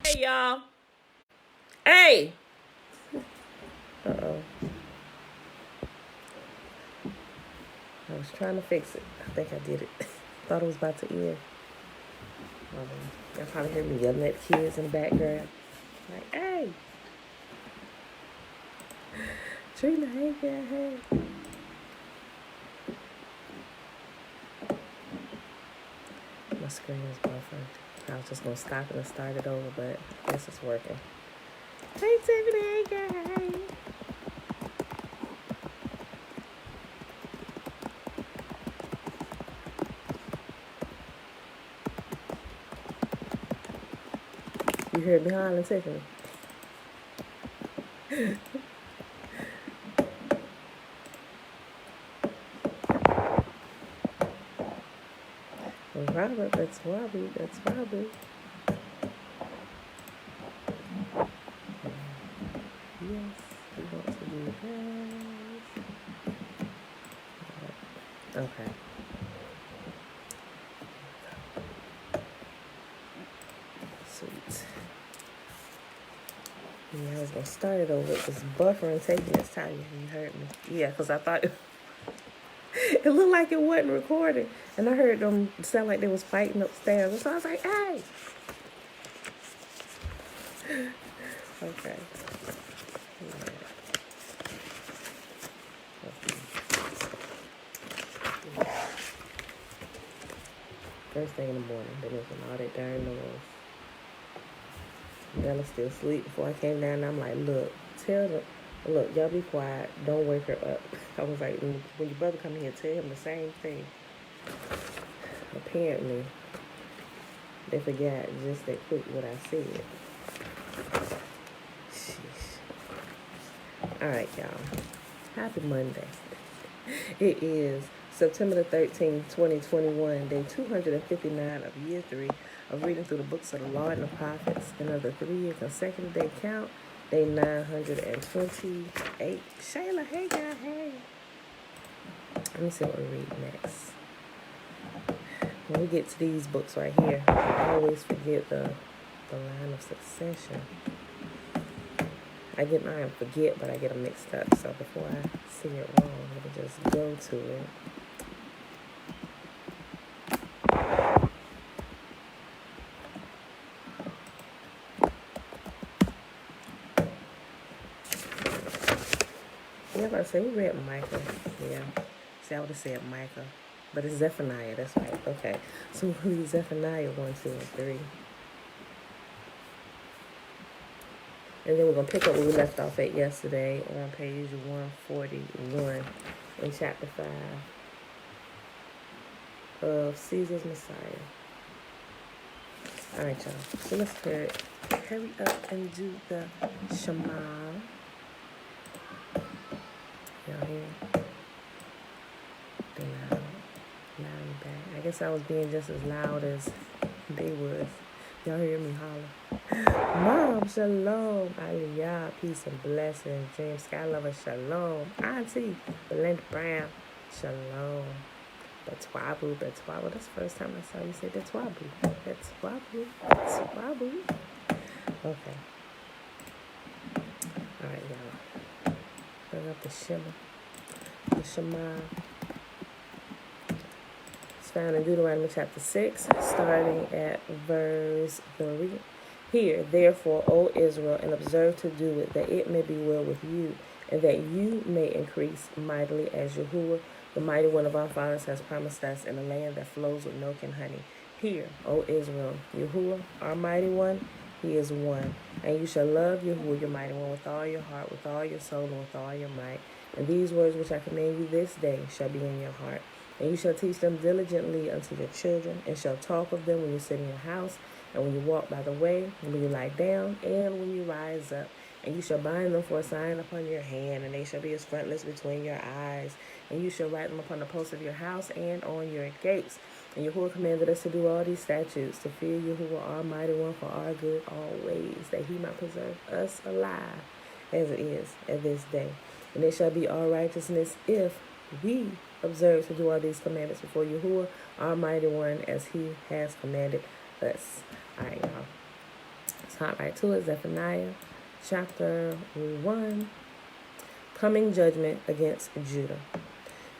Hey, y'all. Hey. Uh-oh. I was trying to fix it. I think I did it. Thought it was about to end. Y'all probably heard me yelling at kids in the background. Like, hey. Trina, hey, girl, hey. My screen is buffering. I was just going to stop it and start it over, but I guess it's working. Hey, Tiffany, hey, girl, hey. You heard me hollering, Tiffany? Robert, that's Robbie, that's Robbie. Yes, we want to do that. Okay. Sweet. Yeah, I was going to start it over. It's buffering, taking its time. You heard me. Yeah, because I thought it looked like it wasn't recording. And I heard them sound like they was fighting upstairs. And so I was like, hey. Okay. Yeah. First thing in the morning, then it was all that darn noise. Bella's still asleep. Before I came down, I'm like, look, tell them, look, y'all be quiet. Don't wake her up. I was like, when your brother come in here, tell him the same thing. Apparently, they forgot just that quick what I said. Sheesh. All right, y'all. Happy Monday. It is September the 13th, 2021, day 259 of year 3 of reading through the books of the law and the prophets, and of the 3-year consecutive day count, day 928. Shayla, hey, girl, hey. Let me see what we read next. When we get to these books right here, I always forget the line of succession. I forget, but I get them mixed up. So before I see it wrong, let me just go to it. Yeah, I was about to say, we read Micah. Yeah. See, I would have said Micah. But it's Zephaniah, that's right. Okay. So we'll read Zephaniah 1, 2, and 3. And then we're going to pick up where we left off at yesterday on page 141 in chapter 5 of Caesar's Messiah. All right, y'all. So let's hurry up and do the Shema. Y'all hear? They loud and back. I guess I was being just as loud as they was. Y'all hear me holler? Mom, shalom. Aliyah, peace and blessings. Dream Sky Lover, shalom. Auntie, Belinda Brown, shalom. Betwabu. That's the first time I saw you say Betwabu. Betwabu. Okay. All right, y'all. Bring up the Shema. It's found in Deuteronomy chapter 6, starting at verse 3. Hear, therefore, O Israel, and observe to do it, that it may be well with you, and that you may increase mightily as Yahuwah, the mighty one of our fathers, has promised us in a land that flows with milk and honey. Hear, O Israel, Yahuwah, our mighty one, he is one. And you shall love Yahuwah, your mighty one, with all your heart, with all your soul, and with all your might. And these words which I command you this day shall be in your heart. And you shall teach them diligently unto your children, and shall talk of them when you sit in your house, and when you walk by the way, and when you lie down, and when you rise up. And you shall bind them for a sign upon your hand, and they shall be as frontlets between your eyes. And you shall write them upon the posts of your house and on your gates. And Yahuwah commanded us to do all these statutes, to fear Yahuwah, Almighty One, for our good always, that he might preserve us alive, as it is at this day. And it shall be our righteousness if we observe to do all these commandments before Yahuwah, Almighty One, as he has commanded us. All right, y'all. Let's hop right to it. Zephaniah chapter 1. Coming judgment against Judah.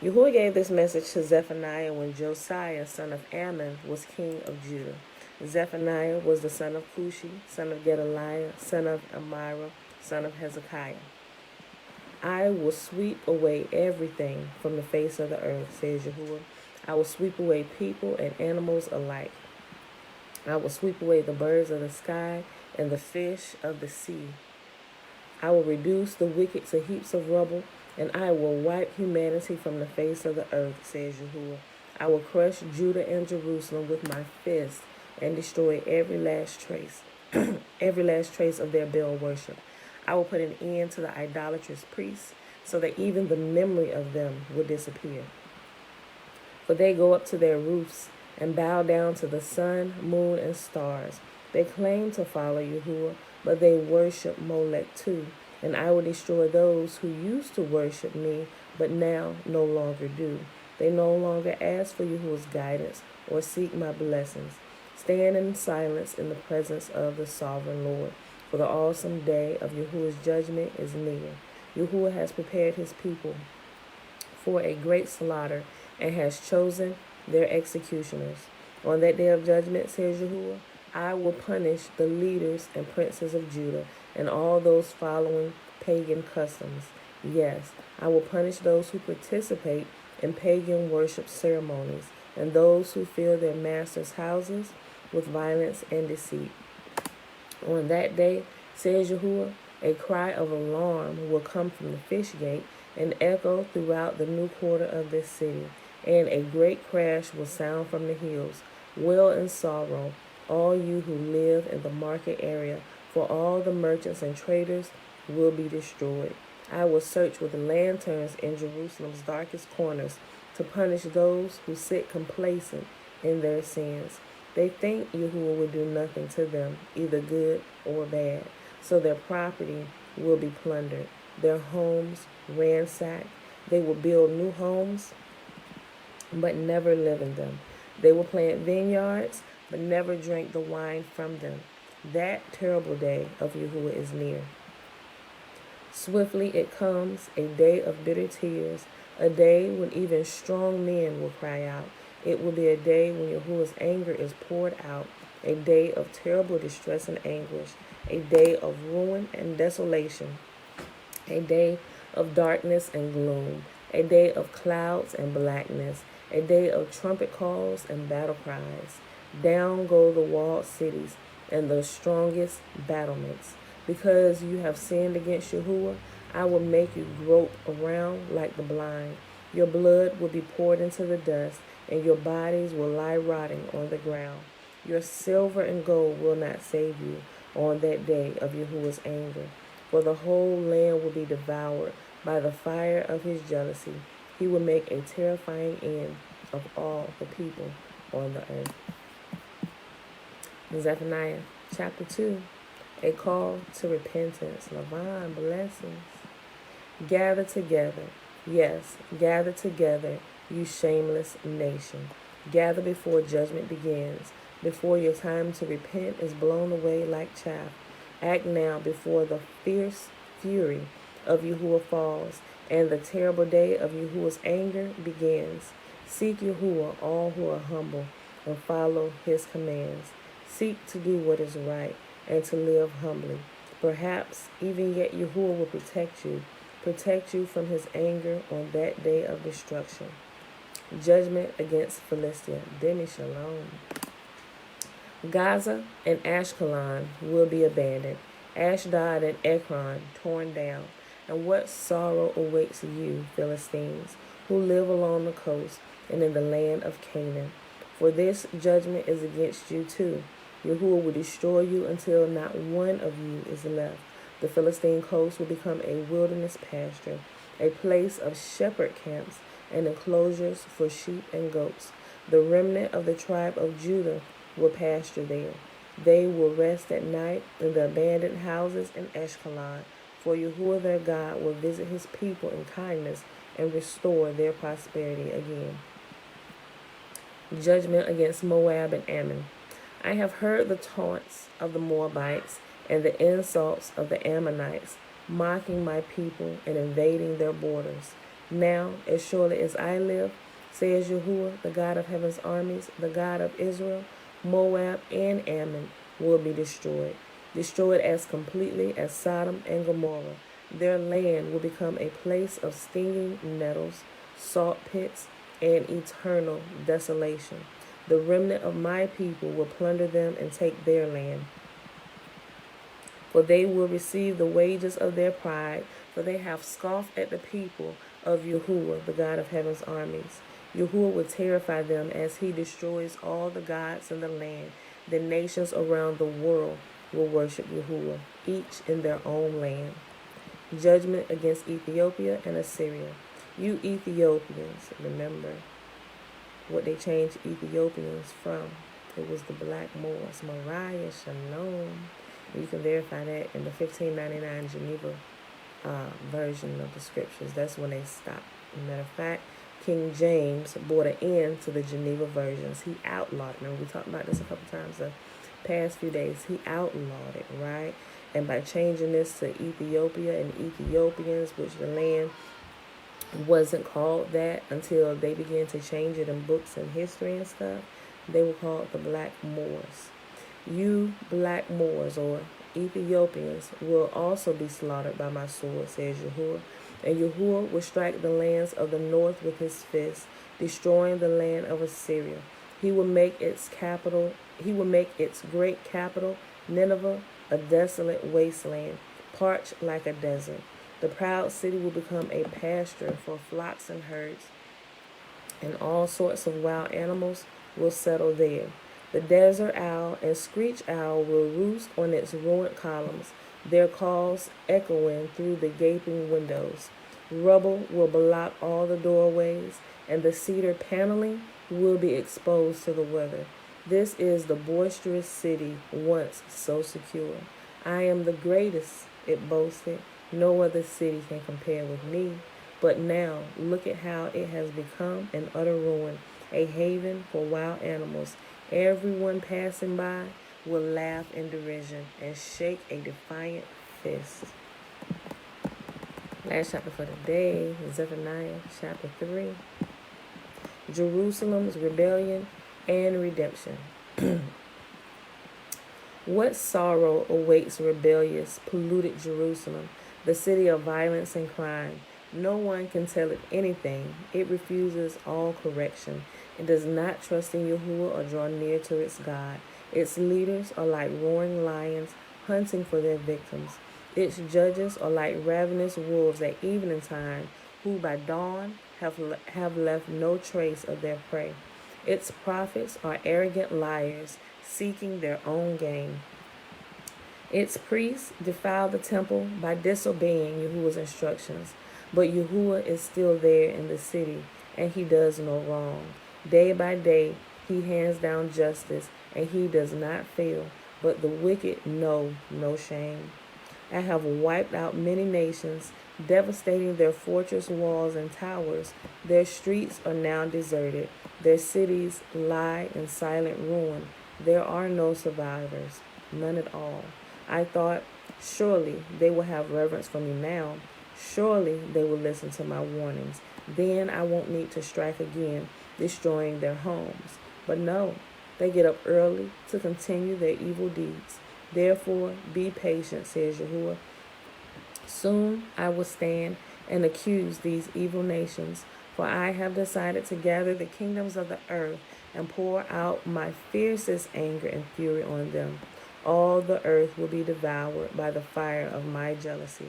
Yahuwah gave this message to Zephaniah when Josiah, son of Ammon, was king of Judah. Zephaniah was the son of Cushi, son of Gedaliah, son of Amira, son of Hezekiah. I will sweep away everything from the face of the earth, says Yahuwah. I will sweep away people and animals alike. I will sweep away the birds of the sky and the fish of the sea. I will reduce the wicked to heaps of rubble, and I will wipe humanity from the face of the earth, says Yahuwah. I will crush Judah and Jerusalem with my fist and destroy every last trace, every last trace of their Baal worship. I will put an end to the idolatrous priests, so that even the memory of them will disappear. For they go up to their roofs and bow down to the sun, moon, and stars. They claim to follow Yahuwah, but they worship Molech too. And I will destroy those who used to worship me, but now no longer do. They no longer ask for Yahuwah's guidance or seek my blessings. Stand in silence in the presence of the sovereign Lord, for the awesome day of Yahuwah's judgment is near. Yahuwah has prepared his people for a great slaughter and has chosen their executioners. On that day of judgment, says Yahuwah, I will punish the leaders and princes of Judah and all those following pagan customs. Yes, I will punish those who participate in pagan worship ceremonies and those who fill their masters' houses with violence and deceit. On that day, says Yahuwah, a cry of alarm will come from the fish gate and echo throughout the new quarter of this city, and a great crash will sound from the hills. Wail in sorrow, all you who live in the market area, for all the merchants and traders will be destroyed. I will search with lanterns in Jerusalem's darkest corners to punish those who sit complacent in their sins. They think Yahuwah will do nothing to them, either good or bad, so their property will be plundered, their homes ransacked. They will build new homes, but never live in them. They will plant vineyards, but never drink the wine from them. That terrible day of Yahuwah is near. Swiftly it comes, a day of bitter tears, a day when even strong men will cry out. It will be a day when Yahuwah's anger is poured out, a day of terrible distress and anguish, a day of ruin and desolation, a day of darkness and gloom, a day of clouds and blackness, a day of trumpet calls and battle cries. Down go the walled cities and the strongest battlements. Because you have sinned against Yahuwah, I will make you grope around like the blind. Your blood will be poured into the dust, and your bodies will lie rotting on the ground. Your silver and gold will not save you on that day of Yahuwah's anger, for the whole land will be devoured by the fire of his jealousy. He will make a terrifying end of all the people on the earth. Zephaniah chapter 2, a call to repentance. Lavan, blessings. Gather together. Yes, gather together, you shameless nation. Gather before judgment begins, before your time to repent is blown away like chaff. Act now before the fierce fury of Yahuwah falls, and the terrible day of Yahuwah's anger begins. Seek Yahuwah, all who are humble, and follow his commands. Seek to do what is right and to live humbly. Perhaps even yet Yahuwah will protect you from his anger on that day of destruction. Judgment against Philistia. Demi Shalom. Gaza and Ashkelon will be abandoned. Ashdod and Ekron torn down. And what sorrow awaits you, Philistines, who live along the coast and in the land of Canaan. For this judgment is against you too. Yahuwah will destroy you until not one of you is left. The Philistine coast will become a wilderness pasture, a place of shepherd camps and enclosures for sheep and goats. The remnant of the tribe of Judah will pasture there. They will rest at night in the abandoned houses in Ashkelon, for Yahuwah their God will visit his people in kindness and restore their prosperity again. Judgment against Moab and Ammon. I have heard the taunts of the Moabites and the insults of the Ammonites, mocking my people and invading their borders. Now, as surely as I live, says Yahuwah, the God of heaven's armies, the God of Israel, Moab and Ammon will be destroyed as completely as Sodom and Gomorrah. Their land will become a place of stinging nettles, salt pits, and eternal desolation. The remnant of my people will plunder them and take their land. For they will receive the wages of their pride, for they have scoffed at the people of Yahuwah, the God of heaven's armies. Yahuwah will terrify them as he destroys all the gods in the land. The nations around the world will worship Yahuwah, each in their own land. Judgment against Ethiopia and Assyria. You Ethiopians, remember what they changed Ethiopians from. It was the Black Moors. Mariah, Shalom. You can verify that in the 1599 Geneva version of the scriptures. That's when they stopped. As a matter of fact, King James brought an end to the Geneva versions. He outlawed it. Remember, we talked about this a couple times the past few days. He outlawed it, right? And by changing this to Ethiopia and Ethiopians, which the land wasn't called that until they began to change it in books and history and stuff, they were called the Black Moors. You Black Moors or Ethiopians will also be slaughtered by my sword, says Yahuwah. And Yahuwah will strike the lands of the north with his fist, destroying the land of Assyria. He will make its great capital, Nineveh, a desolate wasteland, parched like a desert. The proud city will become a pasture for flocks and herds, and all sorts of wild animals will settle there. The desert owl and screech owl will roost on its ruined columns, their calls echoing through the gaping windows. Rubble will block all the doorways, and the cedar paneling will be exposed to the weather. This is the boisterous city once so secure. I am the greatest, it boasted. No other city can compare with me. But now, look at how it has become an utter ruin, a haven for wild animals. Everyone passing by will laugh in derision and shake a defiant fist. Last chapter for the day, Zephaniah chapter 3. Jerusalem's rebellion and redemption. What sorrow awaits rebellious, polluted Jerusalem, the city of violence and crime. No one can tell it anything. It refuses all correction. It does not trust in Yahuwah or draw near to its God. Its leaders are like roaring lions hunting for their victims. Its judges are like ravenous wolves at evening time, who by dawn have left no trace of their prey. Its prophets are arrogant liars, seeking their own gain. Its priests defile the temple by disobeying Yahuwah's instructions. But Yahuwah is still there in the city, and he does no wrong. Day by day, he hands down justice, and he does not fail. But the wicked know no shame. I have wiped out many nations, devastating their fortress walls and towers. Their streets are now deserted. Their cities lie in silent ruin. There are no survivors, none at all. I thought, surely they will have reverence for me now. Surely they will listen to my warnings. Then I won't need to strike again, destroying their homes. But no, they get up early to continue their evil deeds. Therefore, be patient, says Yahuwah. Soon I will stand and accuse these evil nations, for I have decided to gather the kingdoms of the earth and pour out my fiercest anger and fury on them. All the earth will be devoured by the fire of my jealousy.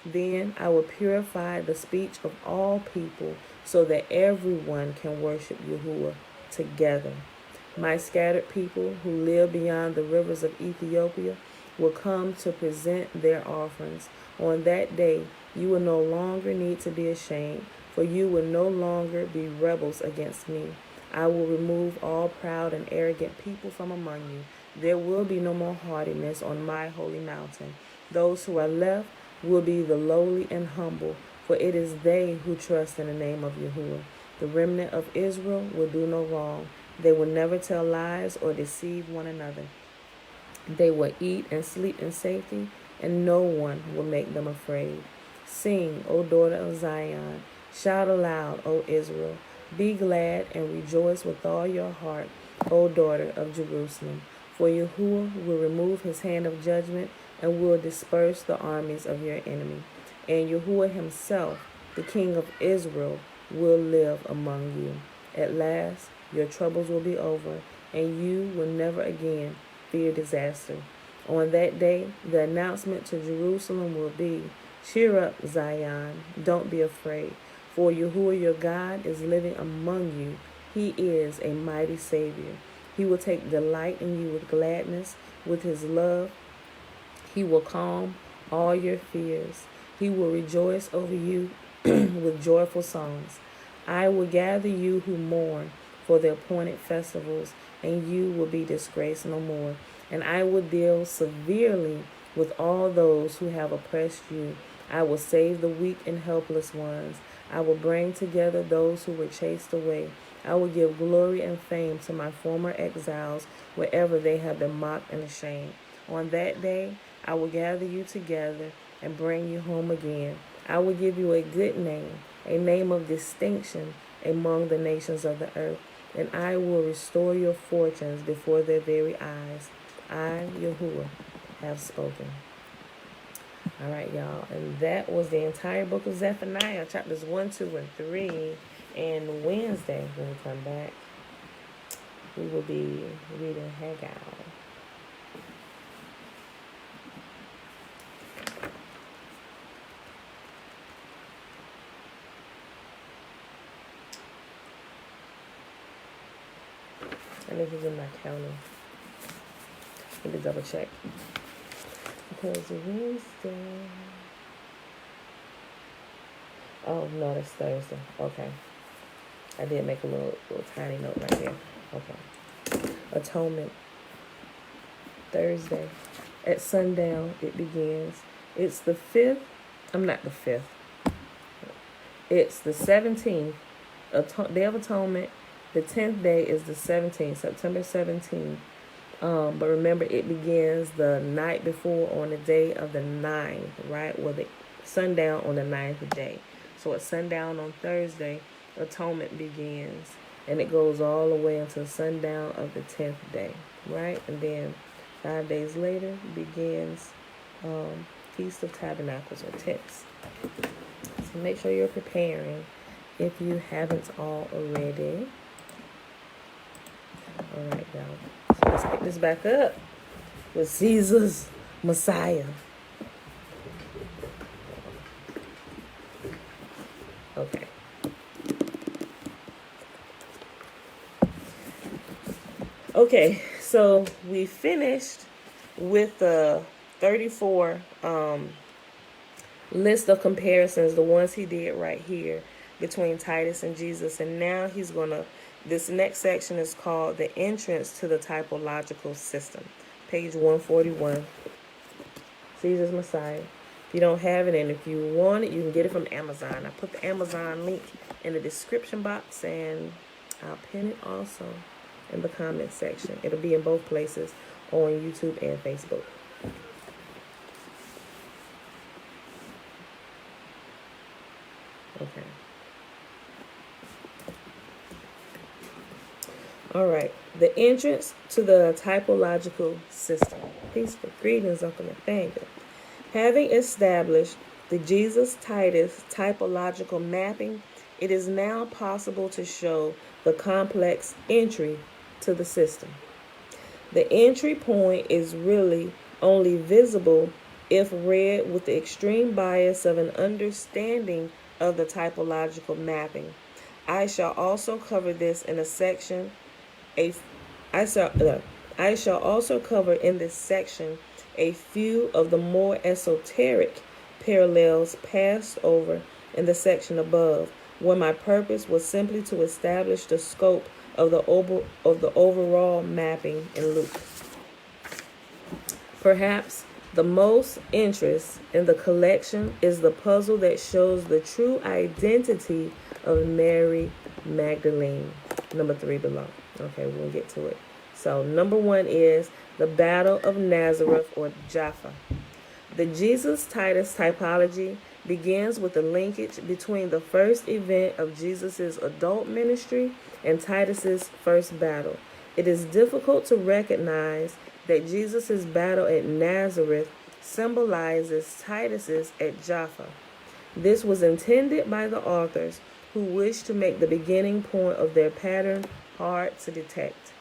Then I will purify the speech of all people so that everyone can worship Yahuwah together. My scattered people who live beyond the rivers of Ethiopia will come to present their offerings. On that day, you will no longer need to be ashamed, for you will no longer be rebels against me. I will remove all proud and arrogant people from among you. There will be no more haughtiness on my holy mountain. Those who are left will be the lowly and humble, for it is they who trust in the name of Yahuwah. The remnant of Israel will do no wrong. They will never tell lies or deceive one another. They will eat and sleep in safety, and no one will make them afraid. Sing, O daughter of Zion. Shout aloud, O Israel. Be glad and rejoice with all your heart, O daughter of Jerusalem. For Yahuwah will remove his hand of judgment and will disperse the armies of your enemy. And Yahuwah himself, the King of Israel, will live among you. At last, your troubles will be over, and you will never again fear disaster. On that day, the announcement to Jerusalem will be, cheer up, Zion, don't be afraid, for Yahuwah your God is living among you. He is a mighty Savior. He will take delight in you with gladness, with his love. He will calm all your fears. He will rejoice over you with joyful songs. I will gather you who mourn for the appointed festivals, and you will be disgraced no more. And I will deal severely with all those who have oppressed you. I will save the weak and helpless ones. I will bring together those who were chased away. I will give glory and fame to my former exiles wherever they have been mocked and ashamed. On that day, I will gather you together and bring you home again. I will give you a good name, a name of distinction among the nations of the earth, and I will restore your fortunes before their very eyes. I, Yahuwah, have spoken. All right, y'all, and that was the entire book of Zephaniah, chapters 1, 2, and 3. And Wednesday, when we come back, we will be reading Haggai. I think it's in my counter. Need to double check. Because Wednesday. Oh, no, that's Thursday. Okay. I did make a little tiny note right there. Okay. Atonement. Thursday. At sundown, it begins. It's the 5th. I'm not the 5th. It's the 17th. Day of Atonement. The 10th day is the 17th, September 17th. But remember, it begins the night before on the day of the 9th, right? Well, the sundown on the 9th day. So at sundown on Thursday, Atonement begins. And it goes all the way until sundown of the 10th day, right? And then 5 days later begins Feast of Tabernacles or Tents. So make sure you're preparing if you haven't already. All right, y'all. So let's pick this back up with Caesar's Messiah. Okay. Okay, so we finished with the 34 list of comparisons, the ones he did right here between Titus and Jesus. And now he's going to, this next section is called The Entrance to the Typological System. Page 141. Caesar's Messiah. If you don't have it, and if you want it, you can get it from Amazon. I put the Amazon link in the description box, and I'll pin it also in the comment section. It'll be in both places, on YouTube and Facebook. Okay. All right. The entrance to the typological system. Peaceful greetings, Uncle Nathaniel. Having established the Jesus-Titus typological mapping, it is now possible to show the complex entry to the system. The entry point is really only visible if read with the extreme bias of an understanding of the typological mapping. I shall also cover this in a section. I shall also cover in this section a few of the more esoteric parallels passed over in the section above, where my purpose was simply to establish the scope of the overall mapping in Luke. Perhaps the most interest in the collection is the puzzle that shows the true identity of Mary Magdalene, number 3 below. Okay, we'll get to it. So number 1 is the Battle of Nazareth, or Jaffa. The Jesus-Titus typology begins with the linkage between the first event of Jesus' adult ministry and Titus's first battle. It is difficult to recognize that Jesus' battle at Nazareth symbolizes Titus's at Jaffa. This was intended by the authors, who wished to make the beginning point of their pattern hard to detect.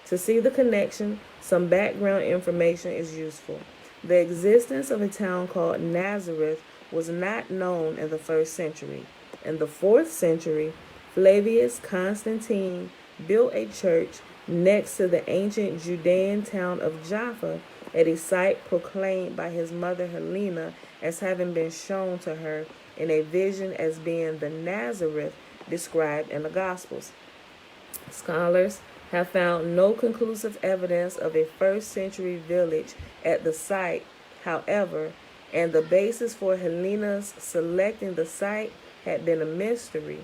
To see the connection, some background information is useful. The existence of a town called Nazareth was not known in the 1st century. In the 4th century, Flavius Constantine built a church next to the ancient Judean town of Jaffa at a site proclaimed by his mother Helena as having been shown to her in a vision as being the Nazareth described in the Gospels. Scholars have found no conclusive evidence of a 1st century village at the site, however, and the basis for Helena's selecting the site had been a mystery.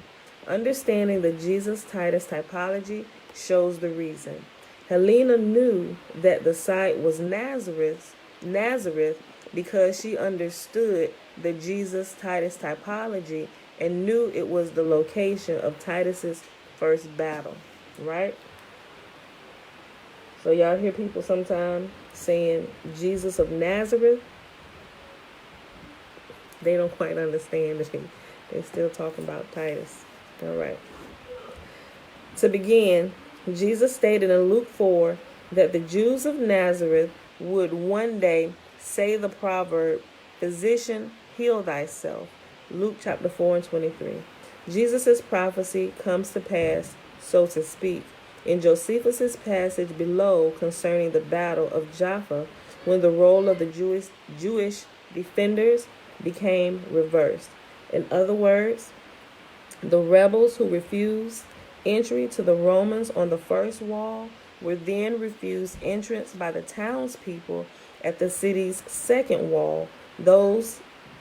Understanding the Jesus-Titus typology shows the reason. Helena knew that the site was Nazareth because she understood the Jesus-Titus typology and knew it was the location of Titus's first battle, right? So y'all hear people sometimes saying Jesus of Nazareth. They don't quite understand that they're still talking about Titus. All right. To begin, Jesus stated in Luke 4 that the Jews of Nazareth would one day say the proverb, "Physician, heal thyself." Luke chapter 4 and 23. Jesus' prophecy comes to pass, so to speak, in Josephus' passage below concerning the Battle of Jaffa, when the role of the Jewish defenders became reversed. In other words, the rebels who refused entry to the Romans on the first wall were then refused entrance by the townspeople at the city's second wall. Those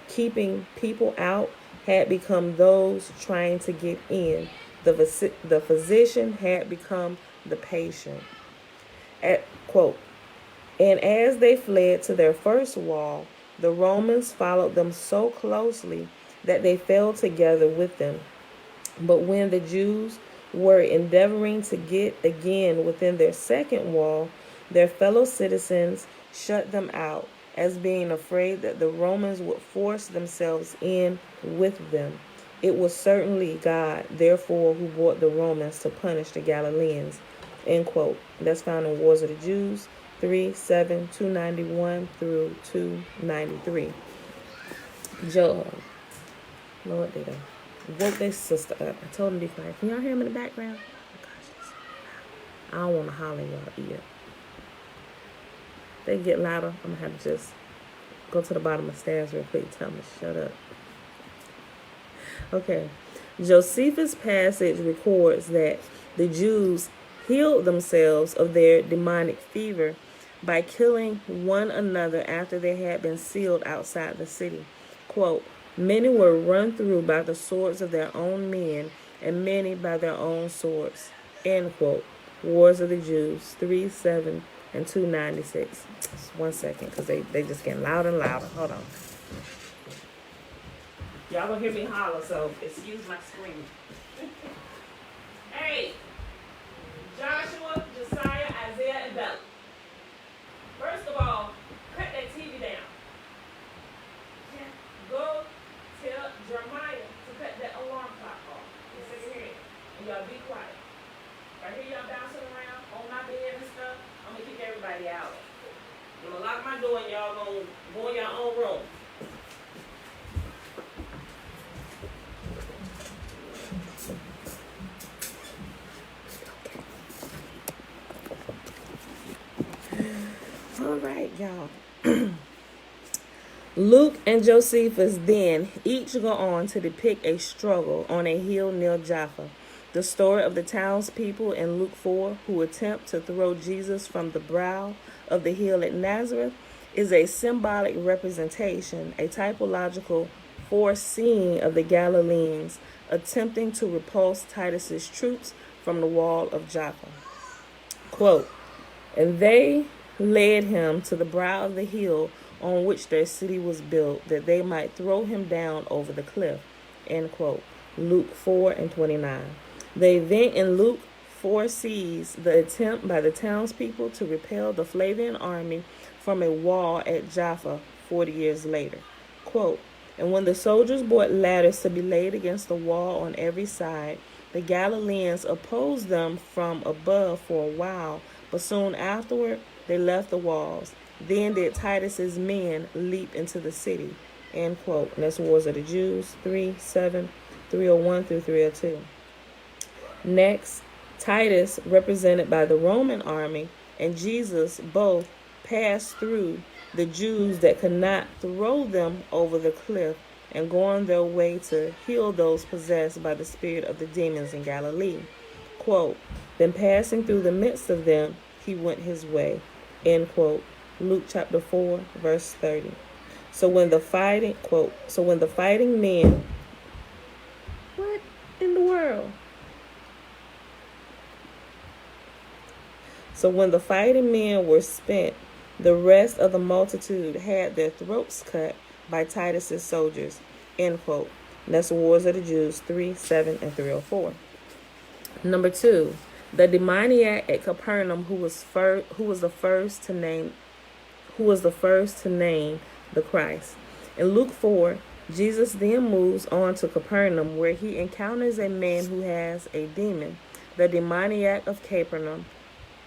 keeping people out had become those trying to get in. The physician had become the patient. Quote, and as they fled to their first wall, the Romans followed them so closely that they fell together with them. But when the Jews were endeavoring to get again within their second wall, their fellow citizens shut them out, as being afraid that the Romans would force themselves in with them. It was certainly God, therefore, who brought the Romans to punish the Galileans. End quote. That's found in Wars of the Jews 3:7, 291 through 293. Job. Lord, they done woke their sister up. I told them to be quiet. Can y'all hear them in the background? Oh, gosh, I don't want to holler in y'all ear. They get louder, I'm going to have to just go to the bottom of the stairs real quick and tell them to shut up. Okay. Josephus' passage records that the Jews healed themselves of their demonic fever by killing one another after they had been sealed outside the city. Quote, many were run through by the swords of their own men, and many by their own swords. End quote. Wars of the Jews 3:7 and 296. Just 1 second, because they just getting louder and louder. Hold on. Y'all gonna hear me holler, so excuse my screaming. Hey, Joshua, Josiah, Isaiah, and Bella. First of all, cut that TV down. Go tell Jeremiah to cut that alarm clock off. Just hear it. And y'all be quiet. If I hear y'all bouncing around on my bed and stuff, I'm gonna kick everybody out. I'm gonna lock my door and y'all gonna go in your own room. All right, y'all. Luke and Josephus then each go on to depict a struggle on a hill near Jaffa. The story of the townspeople in Luke 4 who attempt to throw Jesus from the brow of the hill at Nazareth is a symbolic representation, a typological foreseeing of the Galileans attempting to repulse Titus's troops from the wall of Jaffa. Quote, and they led him to the brow of the hill on which their city was built, that they might throw him down over the cliff. End quote. Luke 4:29. The event in Luke 4 sees the attempt by the townspeople to repel the Flavian army from a wall at Jaffa 40 years later. Quote, and when the soldiers brought ladders to be laid against the wall on every side, the Galileans opposed them from above for a while, but soon afterward they left the walls. Then did Titus's men leap into the city. End quote. And that's Wars of the Jews 3:7, 301 through 302. Next, Titus, represented by the Roman army, and Jesus both passed through the Jews that could not throw them over the cliff and go on their way to heal those possessed by the spirit of the demons in Galilee. Quote, then passing through the midst of them, he went his way. End quote. Luke chapter 4, verse 30. So when the fighting men, what in the world? So when the fighting men were spent, the rest of the multitude had their throats cut by Titus's soldiers. End quote. And that's the Wars of the Jews 3:7 and 304. Number 2, the demoniac at Capernaum who was the first to name the Christ. In Luke 4, Jesus then moves on to Capernaum, where he encounters a man who has a demon. The demoniac of Capernaum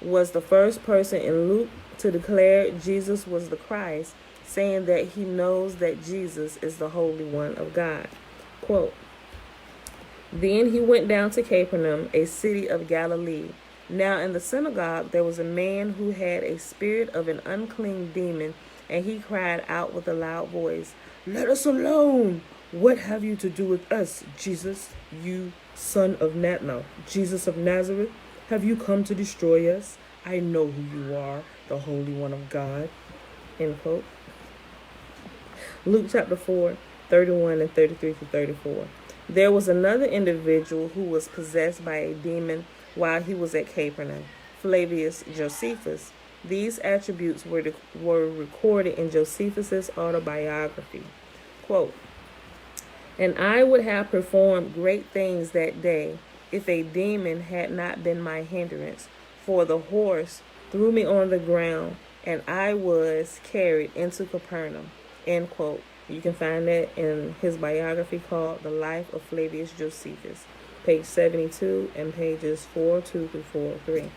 was the first person in Luke to declare Jesus was the Christ, saying that he knows that Jesus is the Holy One of God. Quote, then he went down to Capernaum, a city of Galilee. Now in the synagogue there was a man who had a spirit of an unclean demon, and he cried out with a loud voice, let us alone! What have you to do with us, Jesus, you son of Jesus of Nazareth? Have you come to destroy us? I know who you are, the Holy One of God. End quote. Luke chapter 4, 31 and 33 to 34. There was another individual who was possessed by a demon while he was at Capernaum, Flavius Josephus. These attributes were recorded in Josephus's autobiography. Quote, and I would have performed great things that day if a demon had not been my hindrance, for the horse threw me on the ground, and I was carried into Capernaum. End quote. You can find that in his biography called The Life of Flavius Josephus, page 72 and pages 402 through 403.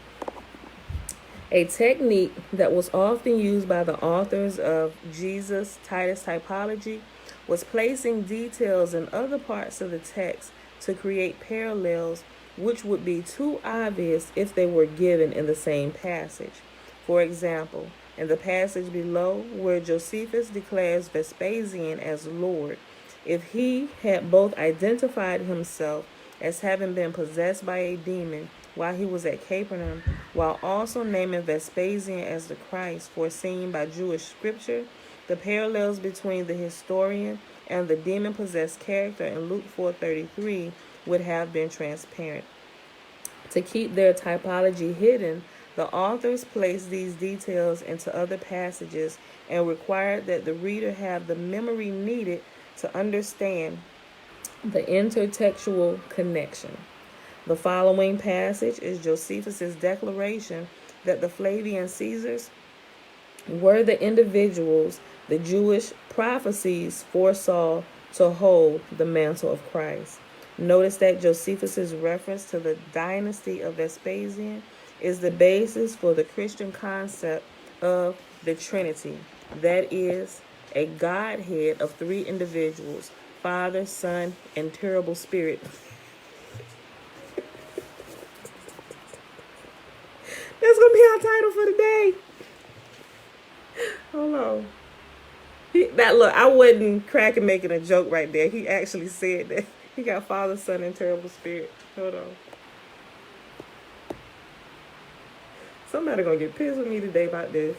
A technique that was often used by the authors of Jesus Titus typology was placing details in other parts of the text to create parallels which would be too obvious if they were given in the same passage. For example, in the passage below, where Josephus declares Vespasian as Lord, if he had both identified himself as having been possessed by a demon while he was at Capernaum, while also naming Vespasian as the Christ foreseen by Jewish scripture, the parallels between the historian and the demon-possessed character in Luke 4:33 would have been transparent. To keep their typology hidden, the authors placed these details into other passages and required that the reader have the memory needed to understand the intertextual connection. The following passage is Josephus's declaration that the Flavian Caesars were the individuals the Jewish prophecies foresaw to hold the mantle of Christ. Notice that Josephus's reference to the dynasty of Vespasian is the basis for the Christian concept of the Trinity. That is, a Godhead of three individuals, Father, Son, and terrible Spirit. That's going to be our title for today. Hold on. Look, I wasn't cracking making a joke right there. He actually said that. He got Father, Son, and terrible Spirit. Hold on. Somebody going to get pissed with me today about this.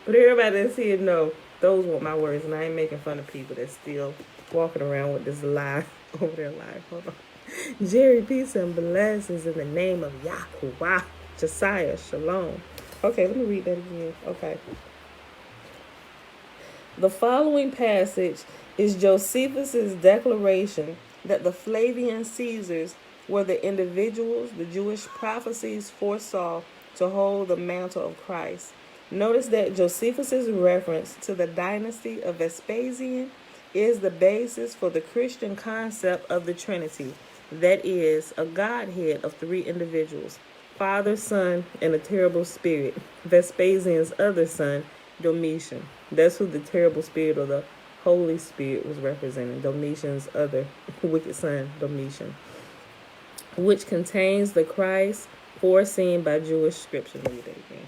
But everybody that's here know those weren't my words, and I ain't making fun of people that's still walking around with this lie over their life. Hold on. Jerry, peace and blessings in the name of Yahuwah. Josiah, Shalom. Okay, let me read that again. Okay. The following passage is Josephus's declaration that the Flavian Caesars were the individuals the Jewish prophecies foresaw to hold the mantle of Christ. Notice that Josephus's reference to the dynasty of Vespasian is the basis for the Christian concept of the Trinity, that is, a Godhead of three individuals, Father, Son, and a terrible spirit, Vespasian's other son, Domitian. That's who the terrible spirit or the Holy Spirit was representing, Domitian's other wicked son, Domitian, which contains the Christ foreseen by Jewish scripture. Let me read that again.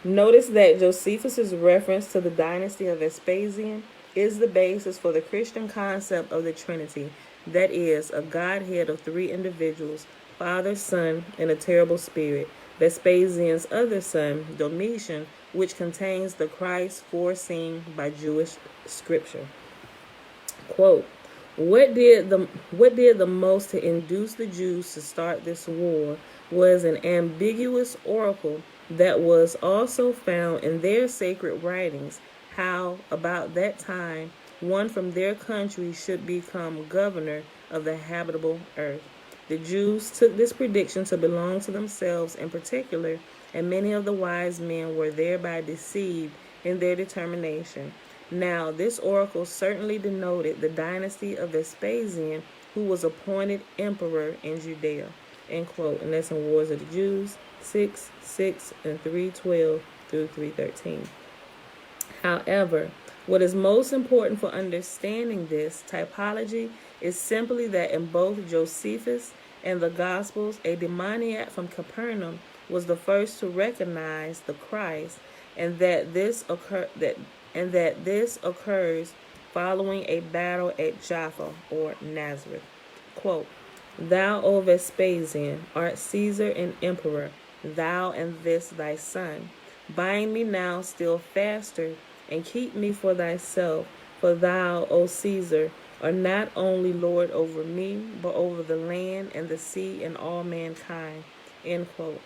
Notice that Josephus's reference to the dynasty of Vespasian is the basis for the Christian concept of the Trinity, that is, a Godhead of three individuals, Father, Son, and a terrible spirit, Vespasian's other son, Domitian, which contains the Christ foreseen by Jewish scripture. Quote, what did the most to induce the Jews to start this war was an ambiguous oracle that was also found in their sacred writings, how about that time one from their country should become governor of the habitable earth. The Jews took this prediction to belong to themselves in particular, and many of the wise men were thereby deceived in their determination. Now, this oracle certainly denoted the dynasty of Vespasian, who was appointed emperor in Judea. End quote. And that's in Wars of the Jews 6:6 and 3:12 through 3:13. However, what is most important for understanding this typology is simply that in both Josephus and the Gospels, a demoniac from Capernaum was the first to recognize the Christ, and that this occurs following a battle at Jaffa or Nazareth. Quote, thou, O Vespasian, art Caesar and emperor, thou and this thy son. Bind me now still faster, and keep me for thyself, for thou, O Caesar, art not only Lord over me, but over the land and the sea and all mankind. End quote.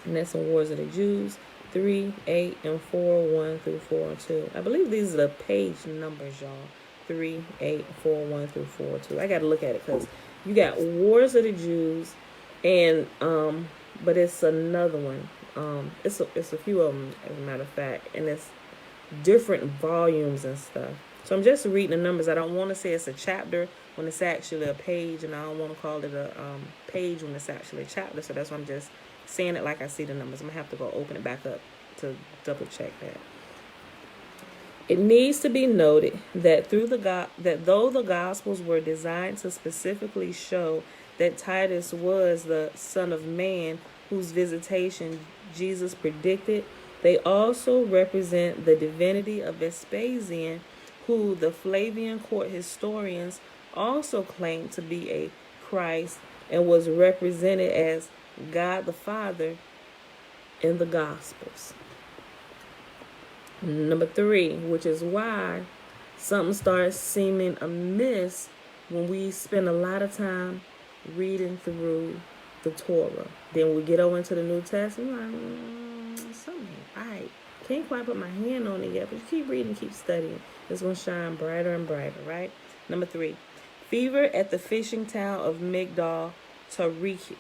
And that's in Wars of the Jews 3, 8, and 4, 1 through 4 and 2. I believe these are the page numbers, y'all. 3, 8, 4, 1 through 4, 2. I got to look at it because you got Wars of the Jews, and but it's another one. It's a few of them, as a matter of fact, and it's different volumes and stuff. So I'm just reading the numbers. I don't want to say it's a chapter when it's actually a page, and I don't want to call it a page when it's actually a chapter. So that's why I'm just saying it like I see the numbers. I'm gonna have to go open it back up to double check that. It needs to be noted that though the Gospels were designed to specifically show that Titus was the Son of Man whose visitation Jesus predicted, they also represent the divinity of Vespasian, who the Flavian court historians also claimed to be a Christ and was represented as God the Father in the Gospels. Number 3, which is why something starts seeming amiss when we spend a lot of time reading through the Torah. Then we get over into the New Testament, like, something ain't right. Can't quite put my hand on it yet, but keep reading, keep studying. It's going to shine brighter and brighter, right? Number 3, fever at the fishing town of Migdal Tarike.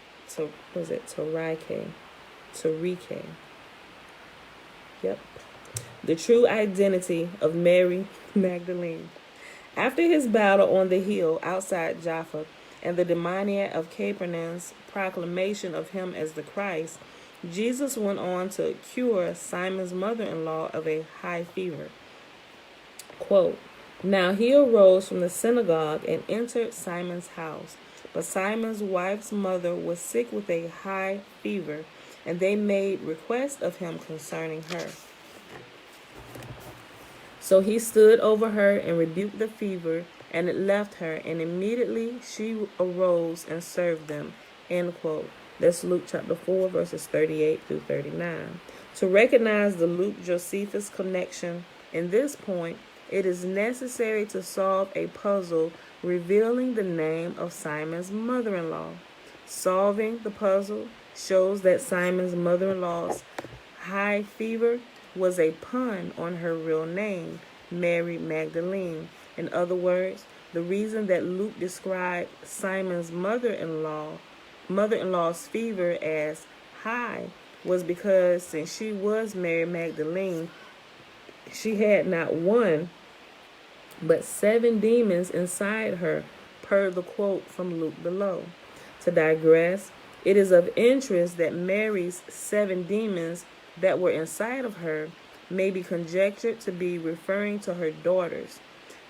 Yep. The true identity of Mary Magdalene. After his battle on the hill outside Jaffa and the demoniac of Capernaum's proclamation of him as the Christ, Jesus went on to cure Simon's mother-in-law of a high fever. Quote, now he arose from the synagogue and entered Simon's house. But Simon's wife's mother was sick with a high fever, and they made request of him concerning her. So he stood over her and rebuked the fever, and it left her, and immediately she arose and served them. End quote. That's Luke chapter 4, verses 38 through 39. To recognize the Luke-Josephus connection in this point, it is necessary to solve a puzzle revealing the name of Simon's mother-in-law. Solving the puzzle shows that Simon's mother-in-law's high fever was a pun on her real name, Mary Magdalene. In other words, the reason that Luke described Simon's mother-in-law's fever as high was because since she was Mary Magdalene, she had not one, but 7 demons inside her, per the quote from Luke below. To digress, it is of interest that Mary's 7 demons that were inside of her may be conjectured to be referring to her daughters.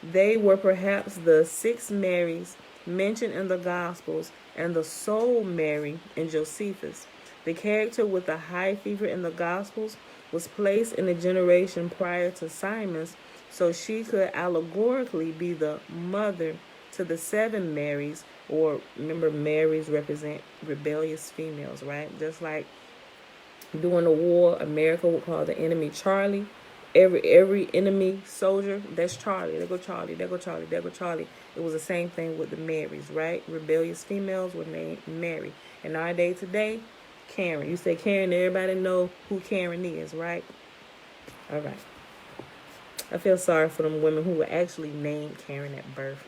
They were perhaps the 6 Marys mentioned in the Gospels and the sole Mary in Josephus. The character with the high fever in the Gospels was placed in a generation prior to Simon's, so she could allegorically be the mother to the 7 Marys, or remember, Marys represent rebellious females, right? Just like during the war, America would call the enemy Charlie. Every enemy soldier, that's Charlie. There go Charlie, there go Charlie, there go Charlie. It was the same thing with the Marys, right? Rebellious females were named Mary. And our day today, Karen. You say Karen, everybody know who Karen is, right? All right. I feel sorry for them women who were actually named Karen at birth.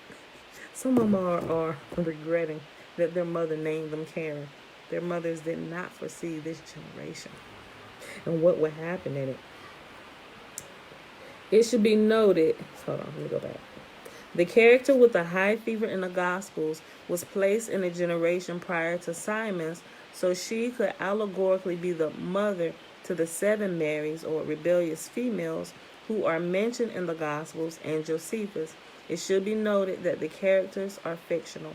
Some of them are regretting that their mother named them Karen. Their mothers did not foresee this generation and what would happen in it. It should be noted, hold on, let me go back. The character with the high fever in the Gospels was placed in a generation prior to Simon's, so she could allegorically be the mother to the 7 Marys, or rebellious females, who are mentioned in the Gospels and Josephus. It should be noted that the characters are fictional.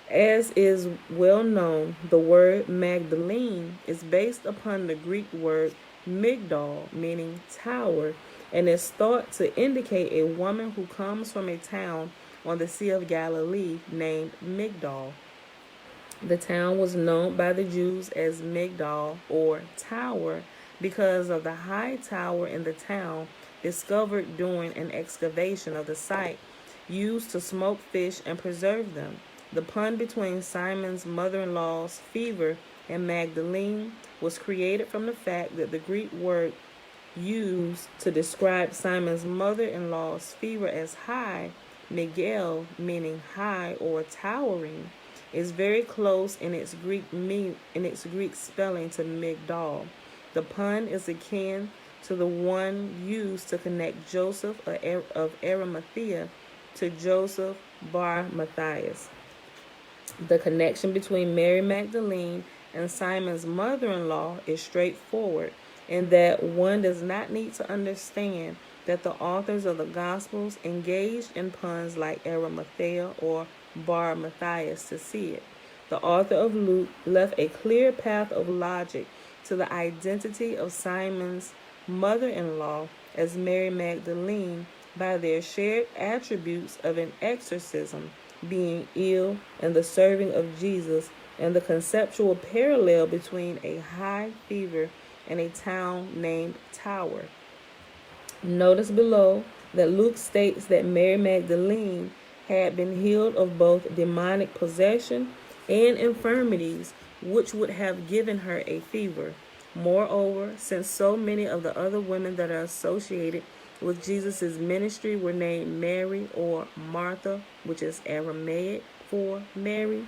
As is well known, the word Magdalene is based upon the Greek word Migdal, meaning tower, and is thought to indicate a woman who comes from a town on the Sea of Galilee named Migdal. The town was known by the Jews as Migdal, or tower, because of the high tower in the town discovered during an excavation of the site, used to smoke fish and preserve them. The pun between Simon's mother-in-law's fever and Magdalene was created from the fact that the Greek word used to describe Simon's mother-in-law's fever as high, Miguel, meaning high or towering, is very close in its Greek spelling to Migdal. The pun is akin to the one used to connect Joseph of Arimathea to Joseph bar Matthias. The connection between Mary Magdalene and Simon's mother-in-law is straightforward, in that one does not need to understand that the authors of the Gospels engaged in puns like Arimathea or bar Matthias to see it. The author of Luke left a clear path of logic to the identity of Simon's mother-in-law as Mary Magdalene by their shared attributes of an exorcism, being ill, and the serving of Jesus, and the conceptual parallel between a high fever and a town named Tower. Notice below that Luke states that Mary Magdalene had been healed of both demonic possession and infirmities, which would have given her a fever. Moreover, since so many of the other women that are associated with Jesus' ministry were named Mary or Martha, which is Aramaic for Mary,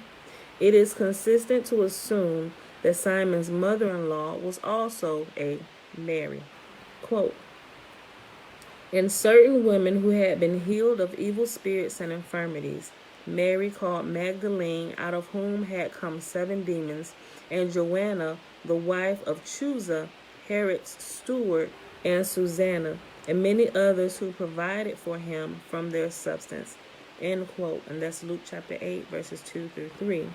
it is consistent to assume that Simon's mother-in-law was also a Mary. Quote, "In certain women who had been healed of evil spirits and infirmities, Mary called Magdalene, out of whom had come 7 demons, and Joanna, the wife of Chuza, Herod's steward, and Susanna, and many others who provided for him from their substance." End quote. And that's Luke chapter 8, verses 2 through 3.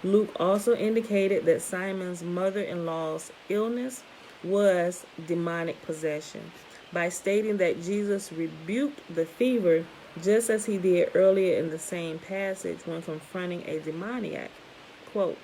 Luke also indicated that Simon's mother-in-law's illness was demonic possession by stating that Jesus rebuked the fever just as he did earlier in the same passage when confronting a demoniac. Quote,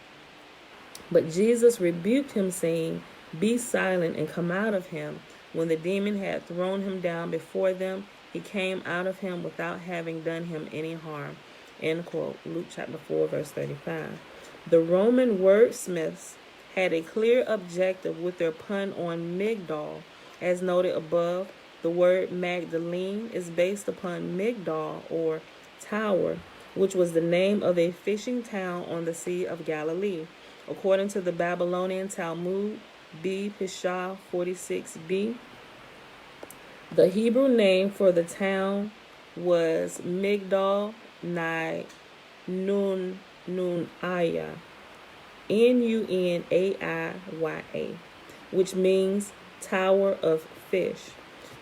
"But Jesus rebuked him, saying, 'Be silent and come out of him.' When the demon had thrown him down before them, he came out of him without having done him any harm." End quote. Luke chapter 4, verse 35. The Roman wordsmiths had a clear objective with their pun on Migdal. As noted above, the word Magdalene is based upon Migdal, or tower, which was the name of a fishing town on the Sea of Galilee. According to the Babylonian Talmud, B. Pishah 46b, the Hebrew name for the town was Migdal Nunaya, Nunaiya, which means Tower of Fish.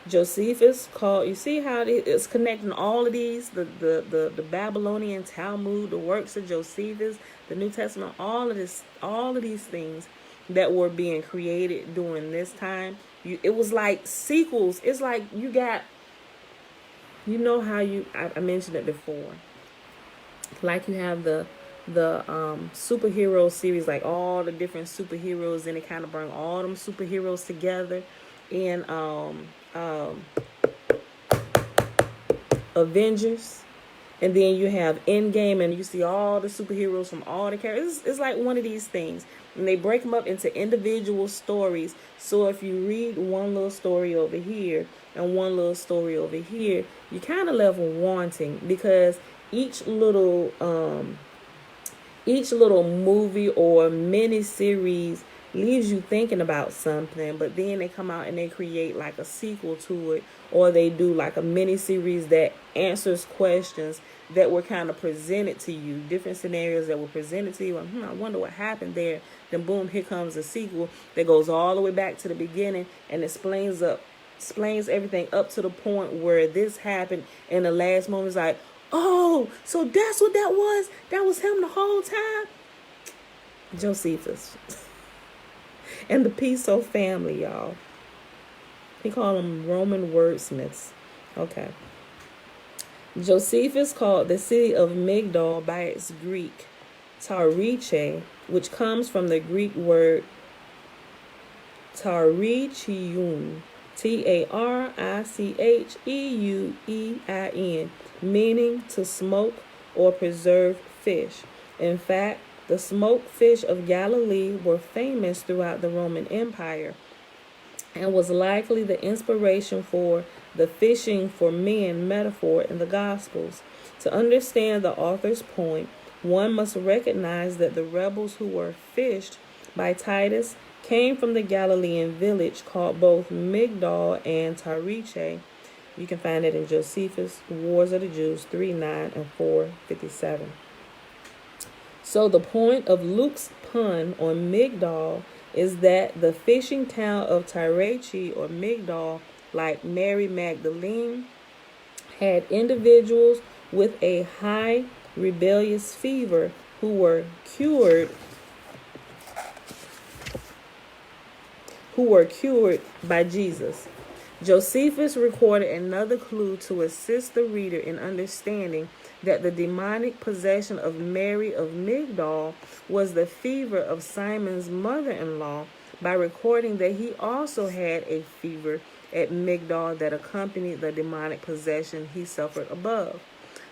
Josephus called, you see how it's connecting all of these, the Babylonian Talmud, the works of Josephus, the New Testament, all of these things that were being created during this time. It was like sequels. It's like you got, you know how I mentioned it before. Like you have the superhero series, like all the different superheroes, and it kind of bring all them superheroes together in Avengers. And then you have Endgame, and you see all the superheroes from all the characters. It's like one of these things. And they break them up into individual stories. So if you read one little story over here and one little story over here, you kind of left wanting, because each little movie or mini series leaves you thinking about something, but then they come out and they create like a sequel to it, or they do like a mini series that answers questions that were kind of presented to you, different scenarios that were presented to you, and I wonder what happened there. Then boom, here comes a sequel that goes all the way back to the beginning and explains everything up to the point where this happened, and the last moment is like, oh, so that's what that was? That was him the whole time? Josephus. And the Piso family, y'all. He called them Roman wordsmiths. Okay. Josephus called the city of Migdal by its Greek Tariche, which comes from the Greek word Taricheun, Taricheuein, meaning to smoke or preserve fish. In fact, the smoked fish of Galilee were famous throughout the Roman Empire, and was likely the inspiration for the fishing for men metaphor in the Gospels. To understand the author's point, one must recognize that the rebels who were fished by Titus came from the Galilean village called both Migdal and Tariche. You can find it in Josephus' Wars of the Jews 3:9 and 4:57. So the point of Luke's pun on Migdal is that the fishing town of Tyre or Migdal, like Mary Magdalene, had individuals with a high rebellious fever who were cured by Jesus. Josephus recorded another clue to assist the reader in understanding that the demonic possession of Mary of Migdal was the fever of Simon's mother-in-law, by recording that he also had a fever at Migdal that accompanied the demonic possession he suffered above.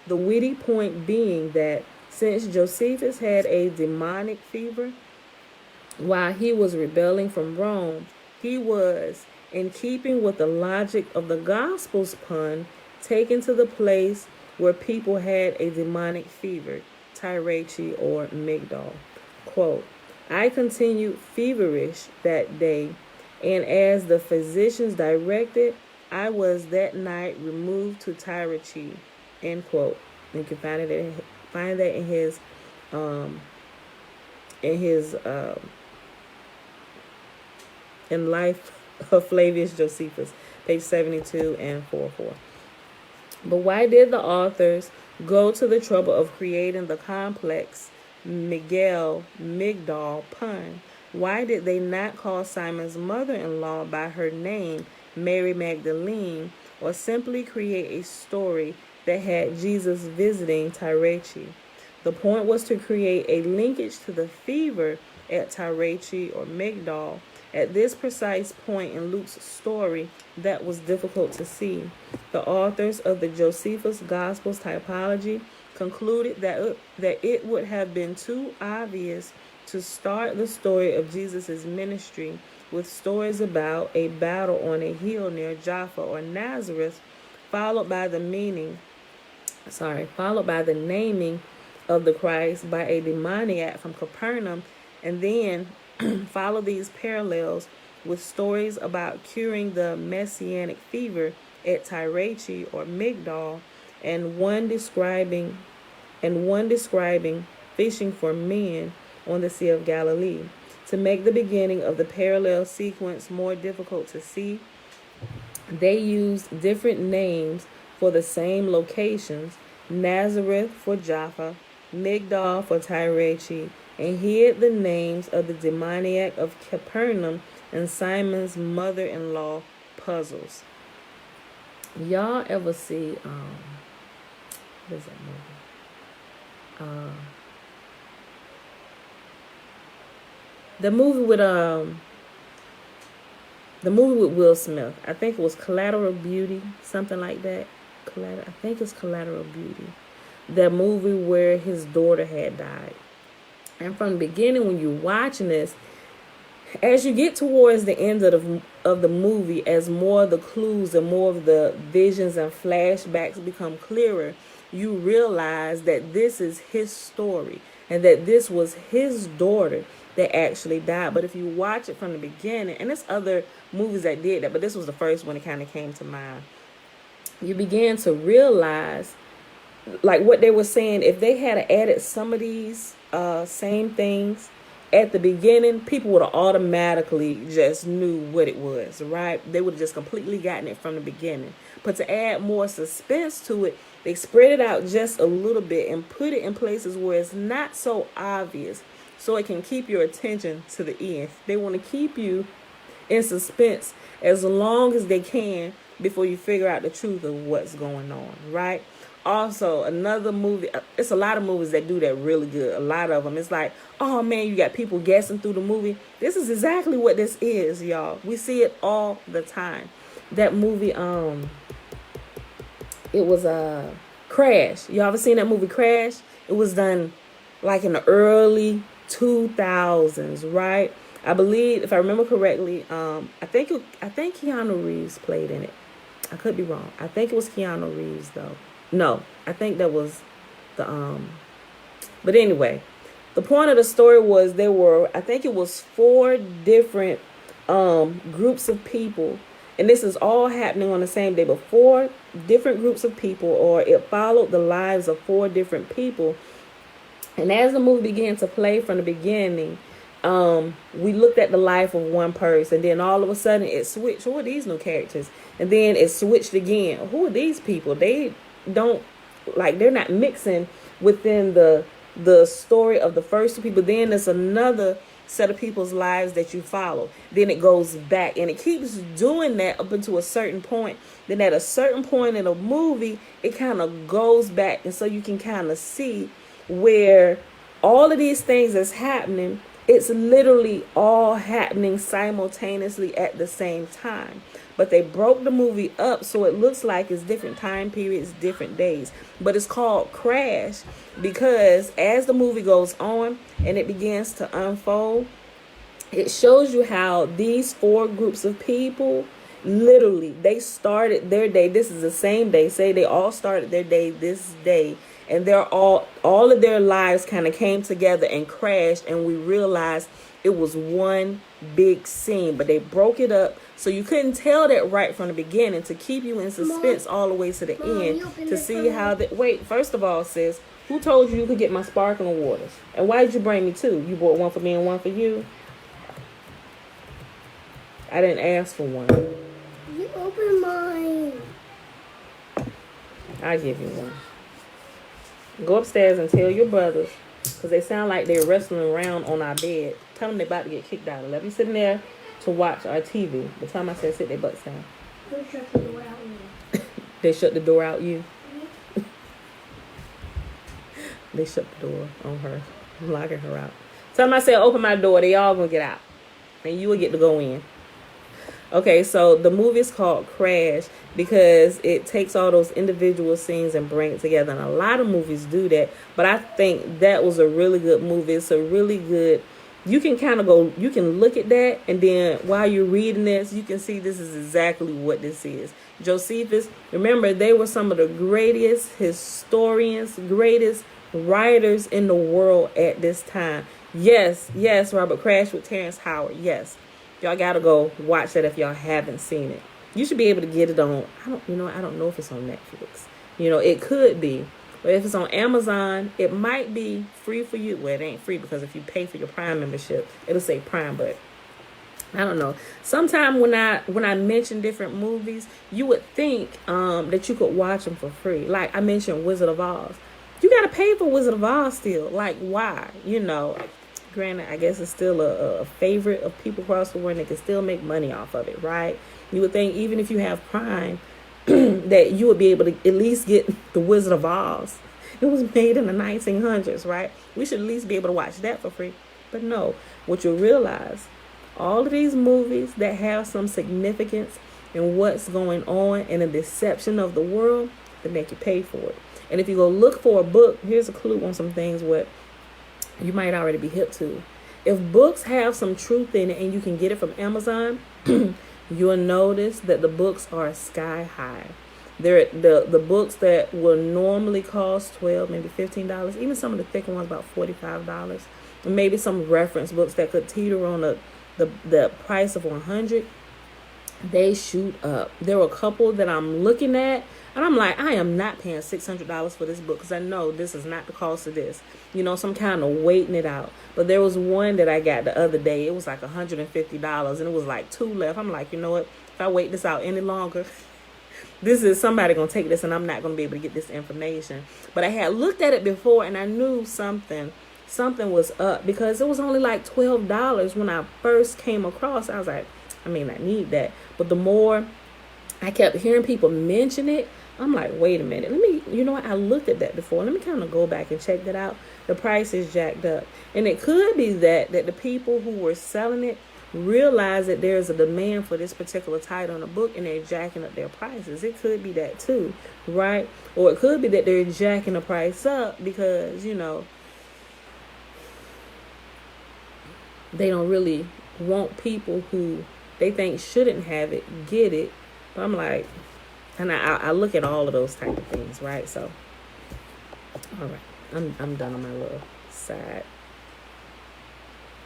The witty point being that since Josephus had a demonic fever while he was rebelling from Rome, he was, in keeping with the logic of the Gospel's pun, taken to the place where people had a demonic fever, Tyrechi or Migdal. Quote, I continued feverish that day, and as the physicians directed, I was that night removed to Tyrechi. End quote. You can find that in his in Life of Flavius Josephus, page 72 and 44. But why did the authors go to the trouble of creating the complex Migdal pun? Why did they not call Simon's mother-in-law by her name, Mary Magdalene, or simply create a story that had Jesus visiting Tyrechi? The point was to create a linkage to the fever at Tyrechi or Migdal. At this precise point in Luke's story, that was difficult to see. The authors of the Josephus Gospels typology concluded that it would have been too obvious to start the story of Jesus' ministry with stories about a battle on a hill near Jaffa or Nazareth, followed by the naming of the Christ by a demoniac from Capernaum, and then follow these parallels with stories about curing the messianic fever at Tyre or Migdol, and one describing fishing for men on the Sea of Galilee. To make the beginning of the parallel sequence more difficult to see, they used different names for the same locations: Nazareth for Jaffa, Migdol for Tyre, and hid the names of the demoniac of Capernaum and Simon's mother-in-law puzzles. Y'all ever see what is that movie? The movie with Will Smith. I think it was Collateral Beauty, something like that. I think it's Collateral Beauty. That movie where his daughter had died. And from the beginning, when you're watching this, as you get towards the end of the movie, as more of the clues and more of the visions and flashbacks become clearer, you realize that this is his story and that this was his daughter that actually died. But if you watch it from the beginning, and there's other movies that did that, but this was the first one that kind of came to mind, you begin to realize, like what they were saying, if they had added some of these same things at the beginning, people would have automatically just knew what it was, right? They would have just completely gotten it from the beginning. But to add more suspense to it, they spread it out just a little bit and put it in places where it's not so obvious, so it can keep your attention to the end. They want to keep you in suspense as long as they can before you figure out the truth of what's going on, right? Also, another movie, it's a lot of movies that do that really good. A lot of them. It's like, oh man, you got people guessing through the movie. This is exactly what this is, y'all. We see it all the time. That movie, it was Crash. Y'all ever seen that movie Crash? It was done like in the early 2000s, right? I believe, if I remember correctly, I think Keanu Reeves played in it. I could be wrong. I think it was Keanu Reeves though. No, I think that was the but anyway, the point of the story was there were, I think it was 4 different groups of people, and this is all happening on the same day, but 4 different groups of people, or it followed the lives of 4 different people. And as the movie began to play from the beginning, we looked at the life of one person, and then all of a sudden it switched. Who are these new characters? And then it switched again. Who are these people? They don't, like, they're not mixing within the story of the first 2 people. Then there's another set of people's lives that you follow. Then it goes back, and it keeps doing that up until a certain point. Then at a certain point in a movie, it kind of goes back, and so you can kind of see where all of these things is happening. It's literally all happening simultaneously at the same time. But they broke the movie up so it looks like it's different time periods, different days. But it's called Crash because as the movie goes on and it begins to unfold, it shows you how these 4 groups of people, literally, they started their day. This is the same day. Say they all started their day this day. And they're all of their lives kind of came together and crashed, and we realized it was one big scene. But they broke it up so you couldn't tell that right from the beginning, to keep you in suspense all the way to the end, to see how that. Wait, first of all, sis, who told you could get my sparkling waters? And why did you bring me 2? You bought one for me and one for you? I didn't ask for one. You opened mine. I'll give you one. Go upstairs and tell your brothers, because they sound like they're wrestling around on our bed. Tell them they're about to get kicked out. Let me sitting there to watch our TV. The time I said sit their butts down. They shut the door out you. They shut the door out you? Mm-hmm. They shut the door on her. I'm locking her out. Tell them I said open my door. They all gonna get out. And you will get to go in. Okay, so the movie is called Crash because it takes all those individual scenes and brings it together. And a lot of movies do that, but I think that was a really good movie. It's a really good. You can kind of go. You can look at that, and then while you're reading this, you can see this is exactly what this is. Josephus. Remember, they were some of the greatest historians, greatest writers in the world at this time. Yes, Robert Crash with Terrence Howard. Yes. Y'all gotta go watch that if y'all haven't seen it. You should be able to get it on. I don't know if it's on Netflix. It could be, but if it's on Amazon, it might be free for you. Well, it ain't free because if you pay for your Prime membership, it'll say Prime. But I don't know. Sometime when I mention different movies, you would think that you could watch them for free. Like I mentioned, Wizard of Oz. You gotta pay for Wizard of Oz still. Like why? Granted, I guess it's still a favorite of people across the world and they can still make money off of it, right? You would think even if you have Prime, that you would be able to at least get The Wizard of Oz. It was made in the 1900s, right? We should at least be able to watch that for free. But no, what you'll realize, all of these movies that have some significance in what's going on and a deception of the world, they make you pay for it. And if you go look for a book, here's a clue on some things what you might already be hip to. If books have some truth in it and you can get it from Amazon, you'll notice that the books are sky high. They're the books that will normally cost $12, maybe $15, even some of the thicker ones about $45. And maybe some reference books that could teeter on the price of $100. They shoot up. There were a couple that I'm looking at and I'm like, I am not paying $600 for this book because I know this is not the cost of this. So I'm kind of waiting it out. But there was one that I got the other day. It was like $150 and it was like 2 left. I'm like, you know what? If I wait this out any longer, this is somebody going to take this and I'm not going to be able to get this information. But I had looked at it before and I knew something was up because it was only like $12 when I first came across. I was like, I need that. But the more I kept hearing people mention it, I'm like, wait a minute. I looked at that before. Let me kind of go back and check that out. The price is jacked up. And it could be that the people who were selling it realize that there's a demand for this particular title in the book and they're jacking up their prices. It could be that too, right? Or it could be that they're jacking the price up because, they don't really want people who they think shouldn't have it get it. But I'm like, and I look at all of those type of things, right? So, all right, I'm done on my little side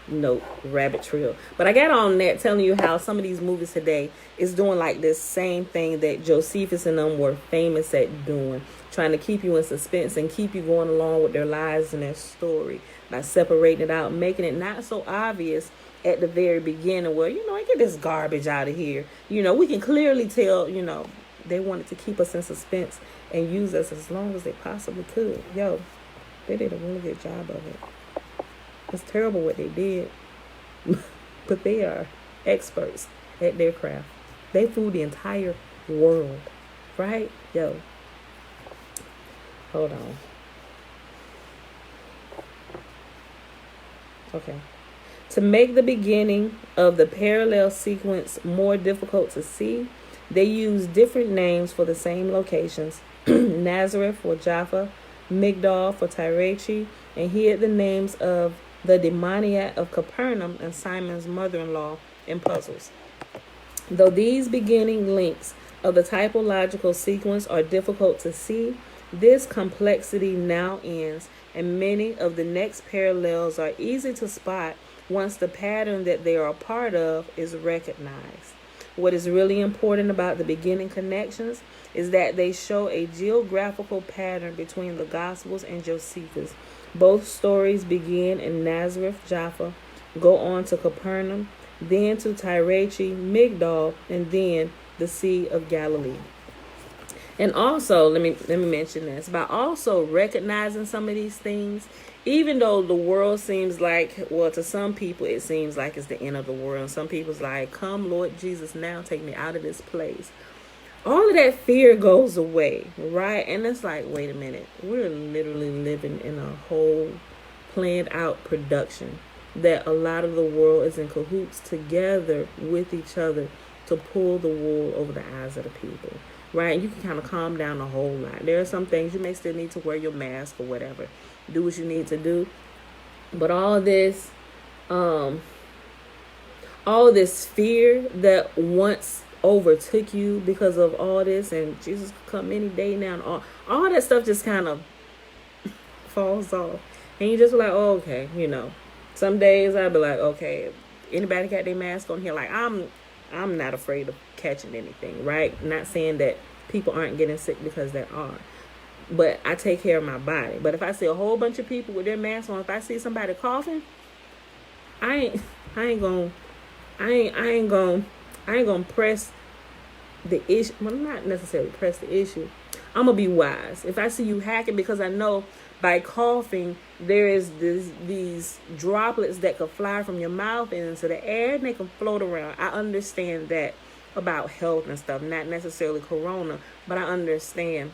note rabbit trail. But I got on that telling you how some of these movies today is doing like this same thing that Josephus and them were famous at doing, trying to keep you in suspense and keep you going along with their lives and their story by separating it out, making it not so obvious at the very beginning where, I get this garbage out of here. We can clearly tell, they wanted to keep us in suspense and use us as long as they possibly could. They did a really good job of it. It's terrible what they did, but they are experts at their craft. They fooled the entire world, right? Hold on. Okay. To make the beginning of the parallel sequence more difficult to see, they use different names for the same locations. Nazareth for Jaffa, Migdal for Tyre, and hid the names of the demoniac of Capernaum and Simon's mother-in-law in puzzles. Though these beginning links of the typological sequence are difficult to see, this complexity now ends, and many of the next parallels are easy to spot once the pattern that they are a part of is recognized. What is really important about the beginning connections is that they show a geographical pattern between the Gospels and Josephus. Both stories begin in Nazareth, Jaffa, go on to Capernaum, then to Tyre, Migdal, and then the Sea of Galilee. And also, let me mention this, by also recognizing some of these things, even though the world seems like, well, to some people, it seems like it's the end of the world. And some people's like, come, Lord Jesus, now take me out of this place. All of that fear goes away, right? And it's like, wait a minute. We're literally living in a whole planned out production that a lot of the world is in cahoots together with each other to pull the wool over the eyes of the people, right? You can kind of calm down a whole lot. There are some things you may still need to wear your mask or whatever. Do what you need to do. But all this fear that once overtook you because of all this, and Jesus could come any day now, and all that stuff just kind of falls off. And you just be like, oh, okay, Some days I'd be like, okay, anybody got their mask on here? Like, I'm not afraid of catching anything, right? Not saying that people aren't getting sick, because they are. But I take care of my body. But if I see a whole bunch of people with their masks on, if I see somebody coughing, I ain't gonna press the issue. Well, not necessarily press the issue. I'm gonna be wise. If I see you hacking, because I know by coughing there is these droplets that could fly from your mouth into the air and they can float around. I understand that about health and stuff, not necessarily corona, but I understand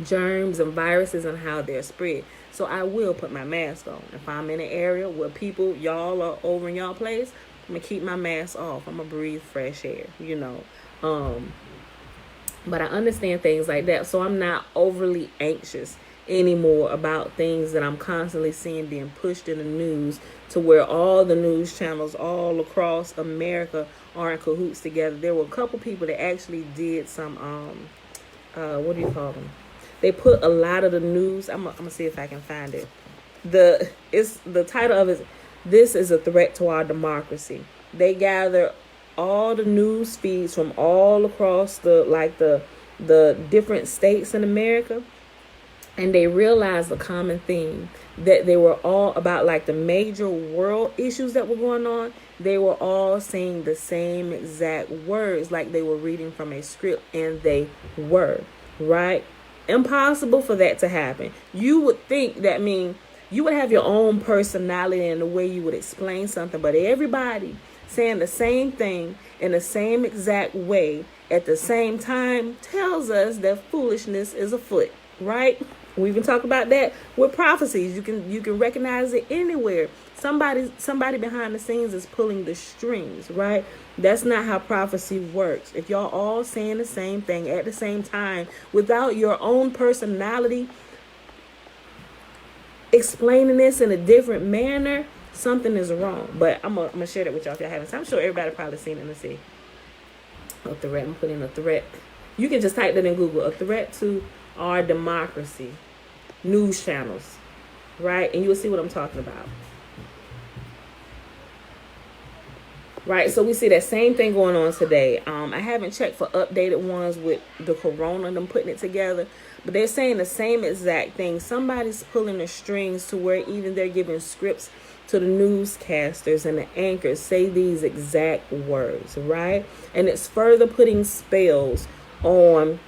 germs and viruses and how they're spread. So I will put my mask on. If I'm in an area where y'all are over in y'all place, I'm gonna keep my mask off. I'm gonna breathe fresh air, But I understand things like that, so I'm not overly anxious anymore about things that I'm constantly seeing being pushed in the news, to where all the news channels all across America are in cahoots together. There were a couple people that actually did some what do you call them? They put a lot of the news. I'm gonna see if I can find it. The title of it. This is a threat to our democracy. They gather all the news feeds from all across the different states in America, and they realized a common theme, that they were all about like the major world issues that were going on. They were all saying the same exact words, like they were reading from a script, and they were, right? Impossible for that to happen. You would think that, you would have your own personality and the way you would explain something, but everybody saying the same thing in the same exact way at the same time tells us that foolishness is afoot, right? We even talk about that with prophecies. You can recognize it anywhere. Somebody behind the scenes is pulling the strings, right? That's not how prophecy works. If y'all all saying the same thing at the same time without your own personality explaining this in a different manner, something is wrong. But I'm gonna share that with y'all if y'all haven't. I'm sure everybody probably seen it. Let's see. A threat. I'm putting a threat. You can just type that in Google. A threat to our democracy. News channels. Right? And you'll see what I'm talking about. Right, so we see that same thing going on today. I haven't checked for updated ones with the corona, them putting it together, but they're saying the same exact thing. Somebody's pulling the strings to where even they're giving scripts to the newscasters and the anchors say these exact words, right? And it's further putting spells on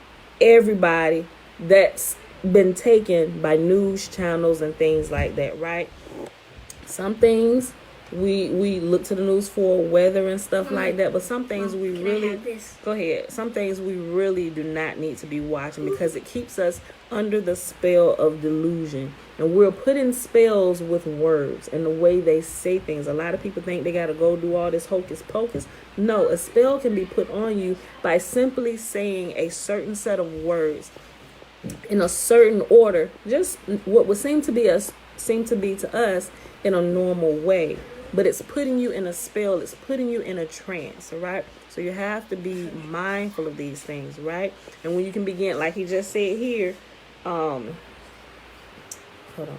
everybody that's been taken by news channels and things like that, right? Some things we look to the news for weather and stuff like that, but some things we really go ahead. Some things we really do not need to be watching because it keeps us under the spell of delusion, and we're putting spells with words and the way they say things. A lot of people think they got to go do all this hocus pocus. No, a spell can be put on you by simply saying a certain set of words in a certain order, just what would seem to be to us in a normal way. But it's putting you in a spell. It's putting you in a trance, right? So you have to be mindful of these things, right? And when you can begin, like he just said here, hold on.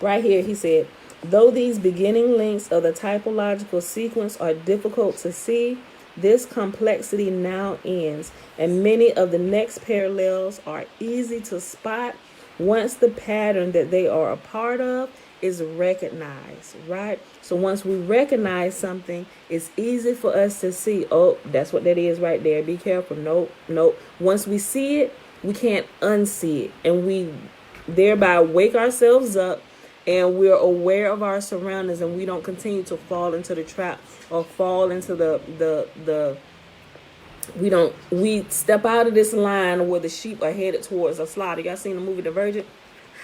Right here, he said, though these beginning links of the typological sequence are difficult to see, this complexity now ends, and many of the next parallels are easy to spot once the pattern that they are a part of is recognized, right? So once we recognize something, it's easy for us to see, oh, that's what that is right there. Be careful. Nope. Once we see it, we can't unsee it. And we thereby wake ourselves up and we're aware of our surroundings, and we don't continue to fall into the trap or fall into we step out of this line where the sheep are headed towards a slaughter. Y'all seen the movie Divergent?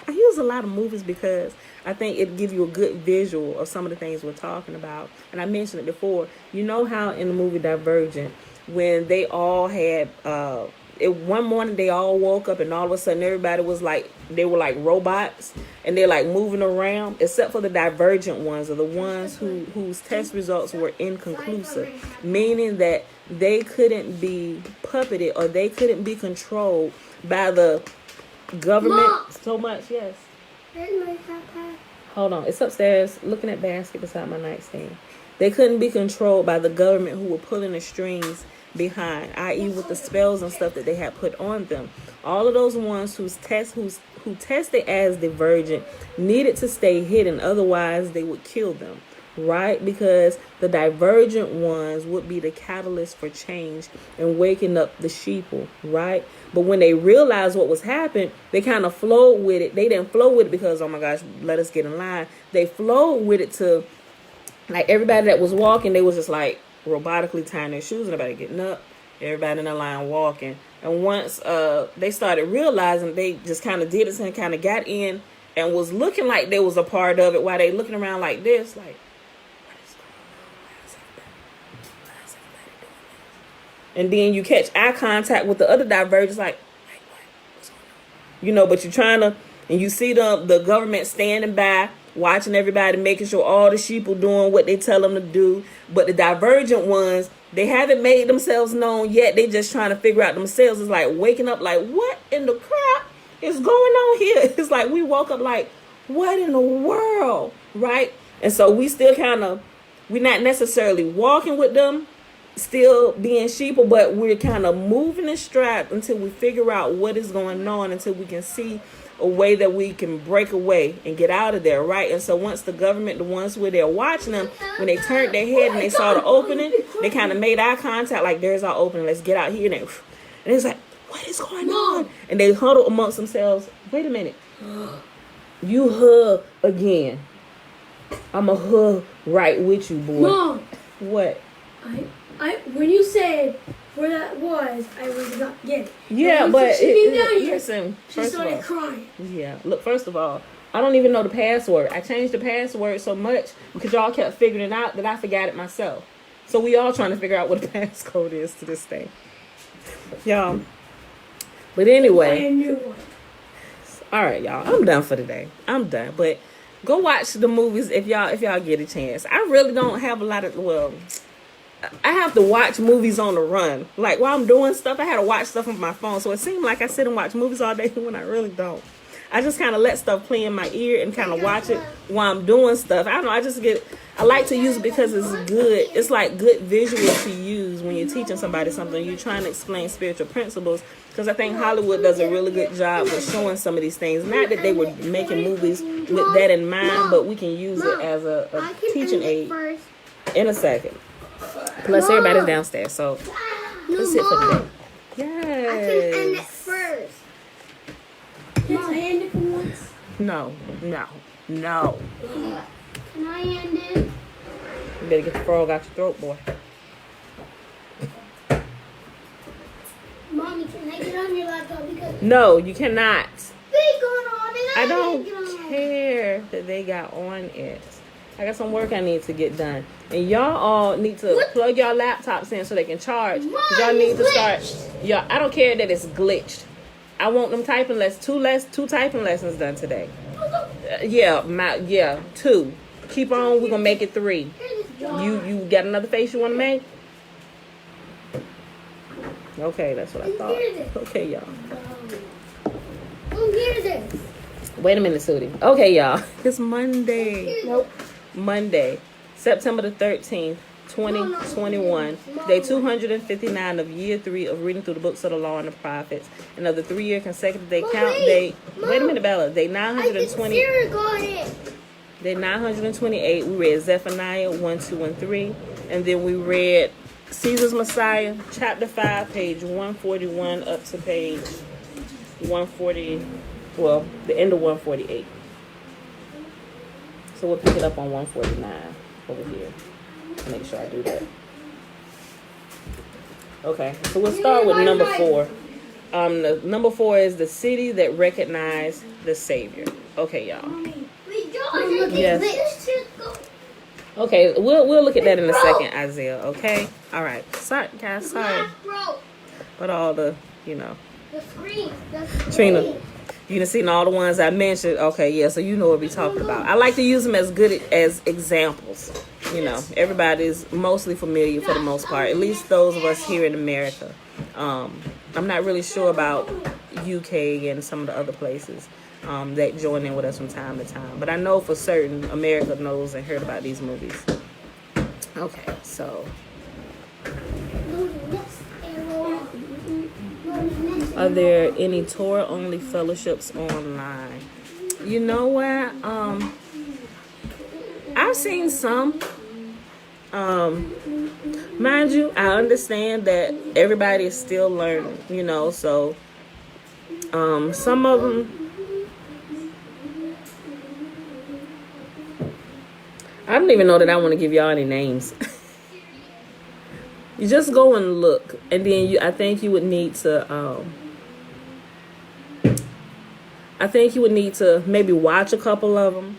I use a lot of movies because I think it gives you a good visual of some of the things we're talking about. And I mentioned it before. You know how in the movie Divergent, when they all had one morning they all woke up and all of a sudden everybody was like, they were like robots and they're like moving around, except for the divergent ones, or the ones whose test results were inconclusive, meaning that they couldn't be puppeted or they couldn't be controlled by the government. Mom. So much. Yes. Where's my backpack? Hold on, it's upstairs looking at basket beside my nightstand. They couldn't be controlled by the government who were pulling the strings behind, i.e. with the spells and stuff that they had put on them. All of those ones who tested as divergent needed to stay hidden, otherwise they would kill them, right? Because the divergent ones would be the catalyst for change and waking up the sheeple, right? But when they realized what was happening, they kind of flowed with it. They didn't flow with it because, oh my gosh, let us get in line. They flowed with it to, like, everybody that was walking, they was just like robotically tying their shoes, and everybody getting up, everybody in the line walking. And once they started realizing, they just kind of did it and kind of got in and was looking like they was a part of it, while they looking around like this, like, what is going on? Why is everybody doing this? And then you catch eye contact with the other divergents, like, wait, what's going on? You know, but you're trying to, and you see the government standing by, watching everybody, making sure all the sheep are doing what they tell them to do. But the divergent ones, they haven't made themselves known yet. They just trying to figure out themselves. It's like waking up like, what in the crap is going on here? It's like we woke up like, what in the world, right? And so we still kind of, we're not necessarily walking with them, still being sheeple, but we're kind of moving in stride until we figure out what is going on, until we can see a way that we can break away and get out of there, right? And so once the government, the ones where they're watching them, when they turned their head and they saw the opening, they kind of made eye contact, like, there's our opening, let's get out here. And it's like, what is going on? And they huddle amongst themselves. Wait a minute. You hug again. I'm a hug right with you, boy. Mom. What? When you said where that was, I was not getting it. Yeah, but she came down here. Listen, She started crying. Yeah, look, first of all, I don't even know the password. I changed the password so much because y'all kept figuring it out that I forgot it myself. So we all trying to figure out what the passcode is to this thing. Y'all. But anyway. All right, y'all. I'm done for today. I'm done. But go watch the movies if y'all get a chance. I really don't have a lot of, I have to watch movies on the run. Like, while I'm doing stuff, I had to watch stuff on my phone. So it seemed like I sit and watch movies all day when I really don't. I just kind of let stuff play in my ear and kind of watch it while I'm doing stuff. I don't know. I like to use it because it's good. It's like good visual to use when you're teaching somebody something. You're trying to explain spiritual principles. Because I think Hollywood does a really good job with showing some of these things. Not that they were making movies with that in mind, but we can use it as a teaching aid. In a second. Plus, everybody's downstairs, so that's it for today. Yes. I can end it first. Can I end it for once? No. Can I end it? You better get the frog out your throat, boy. Mommy, can I get on your laptop? Because No, you cannot. they going on and I don't get on. care that they got on it. I got some work I need to get done. And y'all all need to plug y'all laptops in so they can charge. 'Cause y'all need to start. Y'all, I don't care that it's glitched. I want them typing two typing lessons done today. Two. Keep on, we're gonna make it 3. You got another face you wanna make? Okay, that's what I thought. Okay, y'all. Who hears this? Wait a minute, Sudie. Okay, y'all. It's Monday. Nope. Monday, September the 13th, 2021, day 259 of year 3 of reading through the books of the law and the prophets, and of the 3-year consecutive day count day. Wait a minute, Bella. Day 920. Day 928. We read Zephaniah 1, 2, and 3, and then we read Caesar's Messiah, chapter 5, page 141 up to page 140. Well, the end of 148. So we'll pick it up on 149 over here. Make sure I do that. Okay, so we'll start with number 4. The number 4 is the city that recognized the Savior. Okay, y'all. Yes. Okay, we'll look at that in a second, Isaiah. Okay. All right. Sorry, guys. Sorry. But all the, The screen. Trina, you done seen all the ones I mentioned. Okay, yeah. So you know what we talking about. I like to use them as good as examples. Everybody's mostly familiar for the most part. At least those of us here in America. I'm not really sure about UK and some of the other places that join in with us from time to time. But I know for certain America knows and heard about these movies. Okay, so. Are there any Torah-only fellowships online? You know what? I've seen some. Mind you, I understand that everybody is still learning, so some of them, I don't even know that I want to give y'all any names. You just go and look, and then I think you would need to maybe watch a couple of them,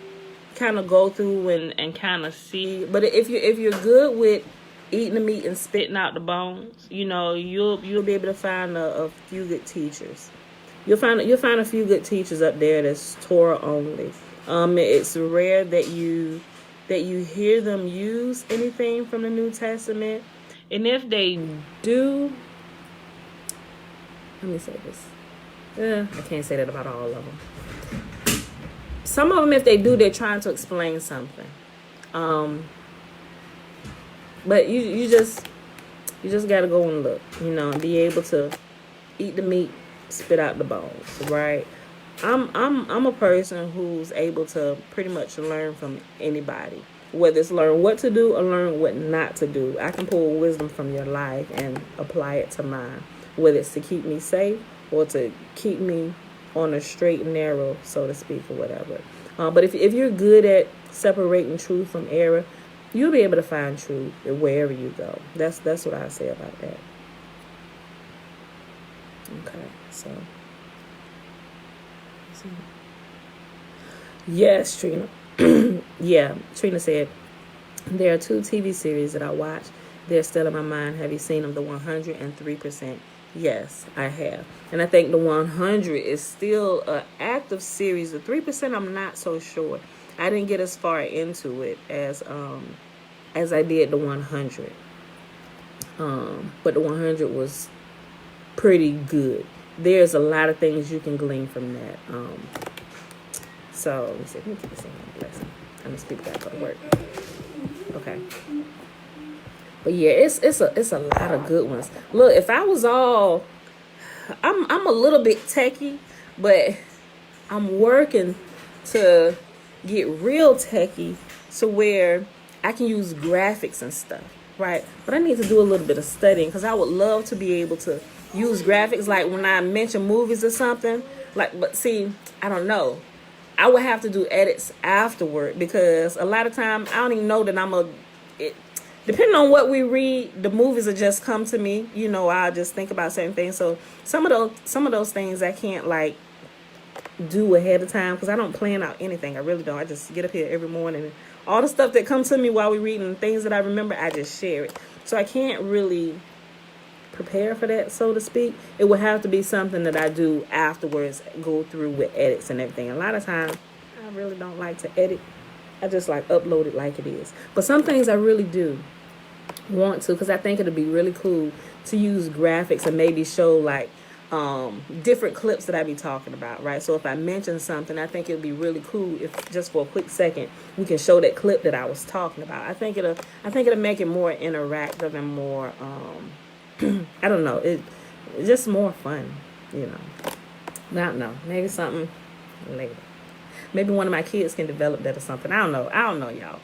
kind of go through and kind of see. But if you're good with eating the meat and spitting out the bones, you'll be able to find a few good teachers. You'll find a few good teachers up there that's Torah only. It's rare that you hear them use anything from the New Testament, and if they do, let me say this. I can't say that about all of them. Some of them, if they do, they're trying to explain something. But you just gotta go and look, and be able to eat the meat, spit out the bones, right? I'm a person who's able to pretty much learn from anybody, whether it's learn what to do or learn what not to do. I can pull wisdom from your life and apply it to mine, whether it's to keep me safe or to keep me on a straight and narrow, so to speak, or whatever. But if you're good at separating truth from error, you'll be able to find truth wherever you go. That's what I say about that. Okay, so. Yes, Trina. Yeah, Trina said, there are 2 TV series that I watch. They're still in my mind. Have you seen them? The 100 and 3%. Yes, I have. And I think the 100 is still an active series. The 3%, I'm not so sure. I didn't get as far into it as I did the 100. But the 100 was pretty good. There's a lot of things you can glean from that. So let me see. Let me keep this in my blessing. I'm gonna speak back on work. Okay. But yeah, it's a lot of good ones. Look, if I was I'm a little bit techie, but I'm working to get real techie to where I can use graphics and stuff, right? But I need to do a little bit of studying because I would love to be able to use graphics, like when I mention movies or something. But see, I don't know. I would have to do edits afterward because a lot of time I don't even know that depending on what we read, the movies will just come to me. I'll just think about certain things. So some of those things I can't do ahead of time because I don't plan out anything. I really don't. I just get up here every morning and all the stuff that comes to me while we're reading, things that I remember, I just share it. So I can't really prepare for that, so to speak. It would have to be something that I do afterwards, go through with edits and everything. A lot of times I really don't like to edit. I just upload it like it is. But some things I really do want to, because I think it'd be really cool to use graphics and maybe show different clips that I be talking about, right? So if I mention something, I think it'd be really cool if just for a quick second we can show that clip that I was talking about. I think it'll make it more interactive and more I don't know, it's just more fun, I don't know, maybe something later. Maybe one of my kids can develop that or something. I don't know, y'all.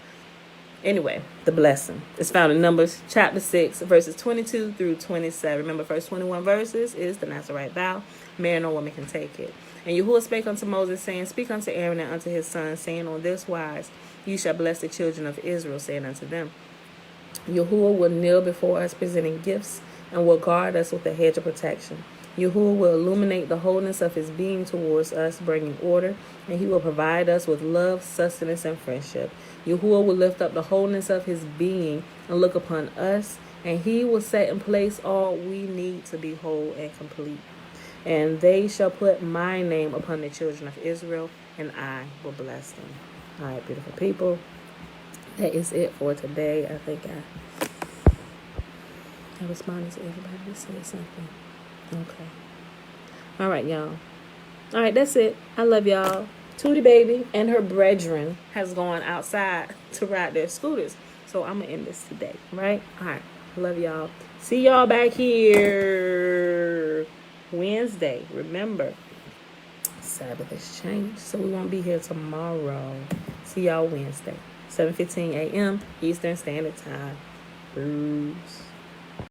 Anyway, the blessing is found in Numbers chapter 6, verses 22 through 27. Remember, first 21 verses is the Nazarite vow. Man or woman can take it. And Yahuwah spake unto Moses, saying, Speak unto Aaron and unto his sons, saying, On this wise you shall bless the children of Israel, saying unto them, Yahuwah will kneel before us, presenting gifts, and will guard us with a hedge of protection. Yahuwah will illuminate the wholeness of his being towards us, bringing order, and he will provide us with love, sustenance, and friendship. Yahuwah will lift up the wholeness of his being and look upon us, and he will set in place all we need to be whole and complete. And they shall put my name upon the children of Israel, and I will bless them. All right, beautiful people. That is it for today. I think I responded to everybody that said something. Okay. All right, y'all. All right, that's it. I love y'all. Tootie Baby and her brethren has gone outside to ride their scooters. So I'm going to end this today, right? All right. Love y'all. See y'all back here Wednesday. Remember, Sabbath has changed, so we won't be here tomorrow. See y'all Wednesday, 7:15 a.m. Eastern Standard Time. Bruce.